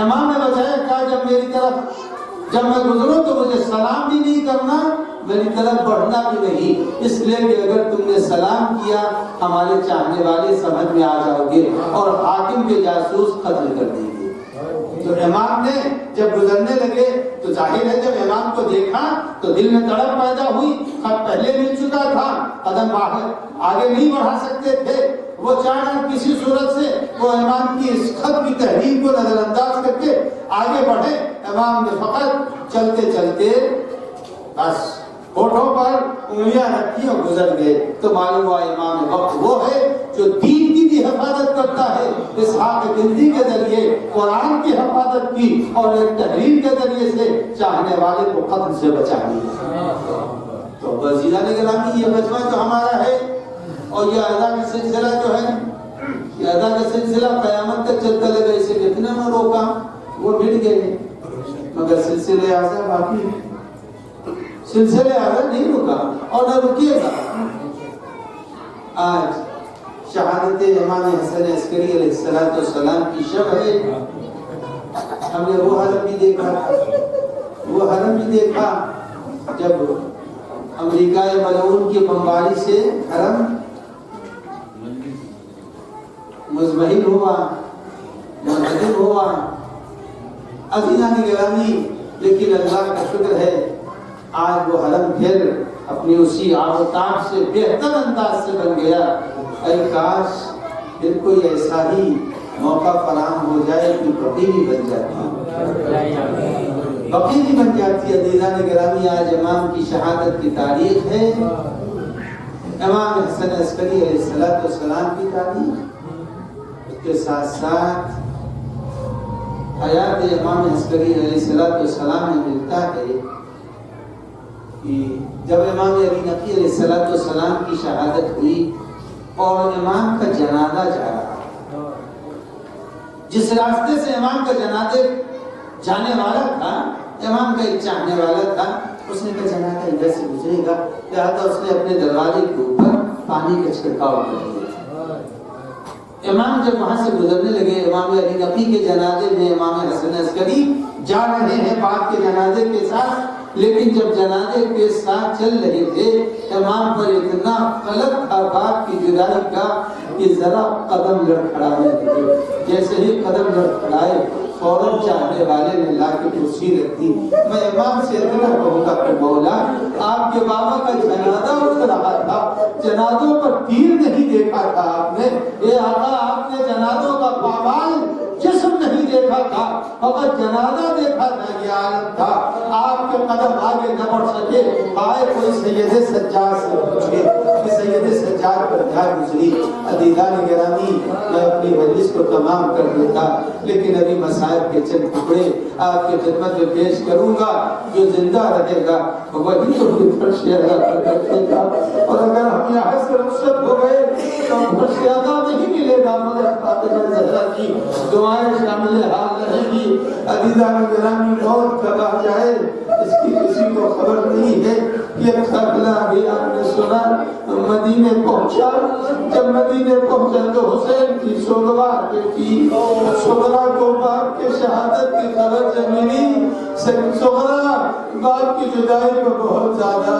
امام نے بچایا، کہا جب میں گزروں تو مجھے سلام بھی نہیں کرنا، میری طرف بڑھنا بھی نہیں، اس لیے کہ اگر تم نے سلام کیا ہمارے چاہنے والے سمجھ میں آ جاؤ گے اور حاکم کے جاسوس قتل کر دیں گے۔ تو امام نے جب گزرنے لگے تو ظاہر ہے جب امام کو دیکھا تو دل میں تڑپ پیدا ہوئی، خط پہلے مل چکا تھا، قدم آگے نہیں بڑھا سکتے تھے، وہ چاہا کسی صورت سے وہ امام کی اس خط کی تحریر کو نظر انداز کر کے آگے بڑھے۔ امام نے فقط چلتے چلتے بس ہونٹوں پر انگلیاں رکھی اور گزر گئے۔ تو معلوم ہوا امام وقت وہ ہے جو دین کی بھی حفاظت کرتا ہے، اسحاق کندی کے ذریعے قرآن کی حفاظت کی اور ایک تحریر کے ذریعے سے چاہنے والے کو قتل سے بچا لیا۔ تو وزیران گرامی یہ مجمع جو ہمارا ہے اور یہ ادا کا سلسلہ جو ہے، یہ ادا کا سلسلہ قیامت تک چلتا لگا، اسے کتنا نہ روکا، وہ مٹ گئے، مگر سلسلے اعظم باقی، سلسلے اعظم نہیں رکا اور نہ رکیے گا۔ آج شہادت امام حسن عسکری علیہ السلام کی شب ہے۔ ہم نے وہ حرم بھی دیکھا جب امریکہ ملعون کی بمباری سے حرم مزمحل ہوا، منہدم ہوا۔ عزیزان گرامی، لیکن اللہ کا شکر ہے آج وہ حرم پھر اپنی اسی آفتاب سے بہتر انداز سے بن گیا۔ اے کاش پھر کوئی ایسا ہی موقع فراہم ہو جائے کہ بقی بھی بن جاتی ہے۔ عزیزان گرامی، آج امام کی شہادت کی تاریخ ہے، امام حسن عسکری علیہ السلام کی تاریخ۔ اس کے ساتھ ساتھ حیات امام عسکری علیہ السلام میں ملتا ہے کہ جب امام علی نقی علیہ السلام کی شہادت ہوئی اور امام کا جنازہ جا رہا، جس راستے سے امام کا جنازہ جانے والا تھا، امام کا ایک چاہنے والا تھا، اس نے کہا جنازہ ادھر سے گزرے گا، لہٰذا اس نے اپنے دروازے کے اوپر پانی کا چھڑکاؤ کر دیا۔ امام جب وہاں سے گزرنے لگے، امام علی نقی کے جنازے میں امام حسن عسکری جا رہے ہیں باپ کے جنازے کے ساتھ، لیکن جب جنازے کے ساتھ چل رہے تھے امام پر اتنا قلق تھا باپ کی جدائی کا کہ ذرا قدم لڑکھڑانے لگے۔ جیسے ہی قدم لڑکھڑائے فوراً چاہنے والے نے لا کے کرسی رکھ دی۔ میں امام سے اتنا کہوں گا کہ مولا آپ کے بابا کا جنازہ اٹھ رہا تھا، جنازوں پر تیر نہیں دیکھا تھا آپ نے، اے آقا آپ نے جنازوں کا پامال جسم نہیں دیکھا تھا، فقط جنازہ دیکھا تھا، یہ عالم تھا۔ آپ کے قدم آگے نہ بڑھ سکے، آئے کوئی سید سجاد سے پوچھے کہ سید سجاد پر کیا گزری۔ عزیزان گرامی، میں اپنی مجلس کو تمام کر دیتا، لیکن ابھی مسائل کے چند ٹکڑے آپ کی خدمت میں پیش کروں گا۔ جو زندہ رہے گا وہی تو فرش اعلیٰ پر رکھے گا، اور اگر ہم یہاں سے رخصت ہو گئے تو فرش اعلیٰ نہیں ملے گا، مگر فاطمہ زہرا کی دعائیں شامل حال رہیں گی۔ عزیزان گرامی، موت کب آ جائے اس کی کسی کو خبر نہیں ہے۔ یہ قافلہ بھی آپ نے سنا مدینے پہنچا، جب مدینے پہنچا تو حسین کی سغرا بیٹی سغرا کو باپ کے شہادت کی خبر جب ملی، سغرا باپ کی جدائی میں بہت زیادہ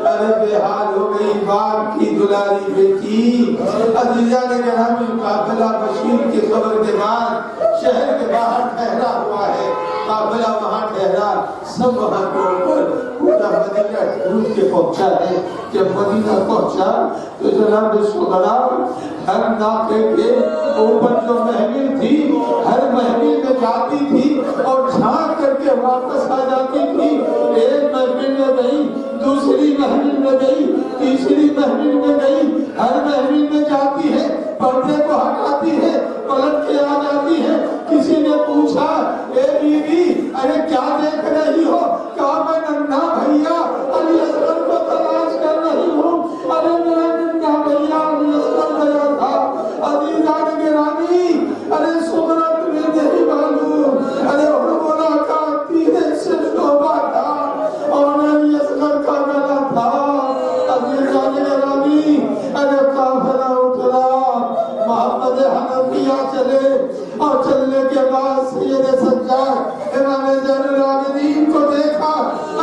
ارے بے حال ہو گئی، باپ کی دلاری بیٹی۔ عزیزان گرامی، قافلہ بشیر کی خبر کے بعد شہر کے باہر ٹھہرا ہوا ہے، قافلہ وہاں ٹھہرا، سب وہاں کو اوپر پورا مدینہ ڈھونڈ کے پہنچا ہے۔ جب مدینہ پہنچا تو جناب سغرا ہر ناقے کے اوپر جو محمل تھی، ہر محمل میں جاتی تھی اور جھانک کر کے واپس آ جاتی تھی۔ ایک محمل میں گئی، دوسری محمل میں گئی، تیسری محمل میں گئی، ہر محمل میں جاتی ہے، پردے کو ہٹاتی ہے، پلٹ کے آ جاتی ہے۔ کسی نے پوچھا، اے بیوی ارے کیا دیکھ رہی ہو؟ کہا میں ننھا بھیا علی اصغر کو تلاش کر رہی ہوں۔ ارے میرا ننھا بھیا علی اصغر گیا تھا۔ عزیزان گرامی، ارے سغرا تمہیں نہیں معلوم، ارے ہرمونا کا تیرے سے شعبہ تھا اور علی اصغر کا گلا تھا۔ عزیزان گرامی، ارے قافلہ اٹھا، محمد حنفیہ چلے، اور چلنے کے بعد سید سجاد امام زین العابدین کو دیکھا،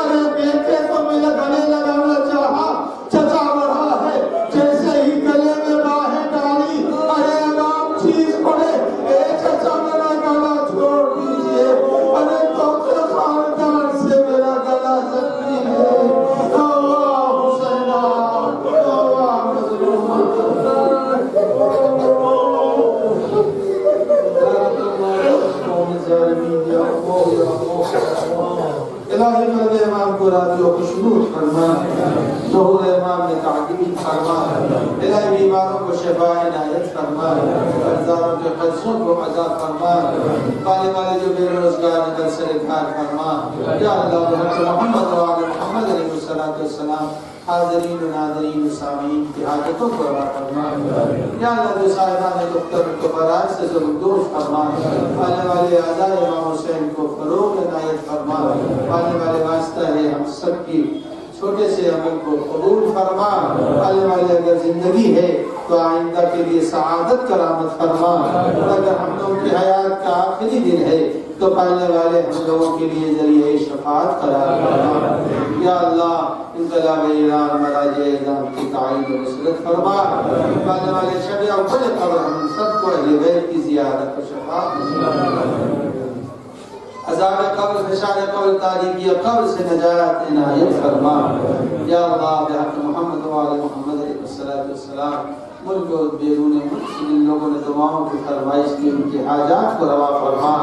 ارے بیٹے کو میرے گلے لگانا چاہا، چچا بڑھا ہے، جیسے ہی گلے میں باہیں ڈالی، ارے امام چیز پڑے، اے چچا میرا گلا چھوڑ دیجئے، ارے توقع خاندان سے میرا گلا زخمی ہے۔ اللہ حسینہ، اللہ مظلوم، الہی مدد امام کو راضی و خوشنود فرما، ظہور امام میں تعدیل فرما، الہی بیماروں کو شفا عنایت فرما، قرضداروں کے قرضوں کو ادا فرما، پانے والے جو بے روزگار ہیں سر کار فرما۔ یا اللہ محمد و آل محمد علیہ السلام حاضرین و ناظرین و سامعین کی حاجتوں کو روا فرما۔ یا اللہ جو صاحبان دختر کو برائے سے زبردوش فرما، آنے والے اعضاء امام حسین کو فروغ عنایت فرما، آنے والے واسطہ ہے ہم سب کی چھوٹے سے عمل کو قبول فرما، آنے والے اگر زندگی ہے تو آئندہ کے لیے سعادت کرامت فرما، اگر ہم لوگوں کی حیات کا آخری دن ہے تو پالنے والے ہم لوگوں کے لیے ذریعہ شفاعت قرار فرما۔ یا اللہ انقلاب ایران مراجع اعظام کی تعین و نصرت فرما، پالنے والے شب اول قبر ہم سب کو اہل بیت کی زیارت و شفاعت نصیب، عذاب قبر، فشار قبر، تاریکی قبر سے نجات عنایت فرما۔ یا اللہ بحق محمد و آل محمد علیہ السلام، ملک و بیرون ملک سے جن لوگوں نے دعاؤں کی فرمائش کی ان کی حاجات کو روا فرما۔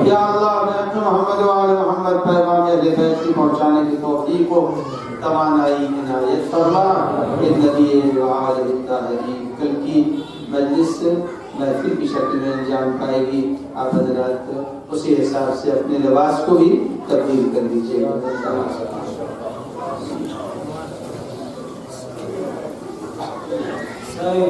یا اللہ بحق محمد و آل محمد پیغام اہل بیت کی پہنچانے کی توفیق و توانائی عنایت فرما۔ النبی و آلہ الطاہرین، کل کی مجلس محفل کی شکل میں انجام پائے گی، آپ حضرات اسی حساب سے اپنے لباس کو بھی تبدیل کر دیجیے گا۔ Say,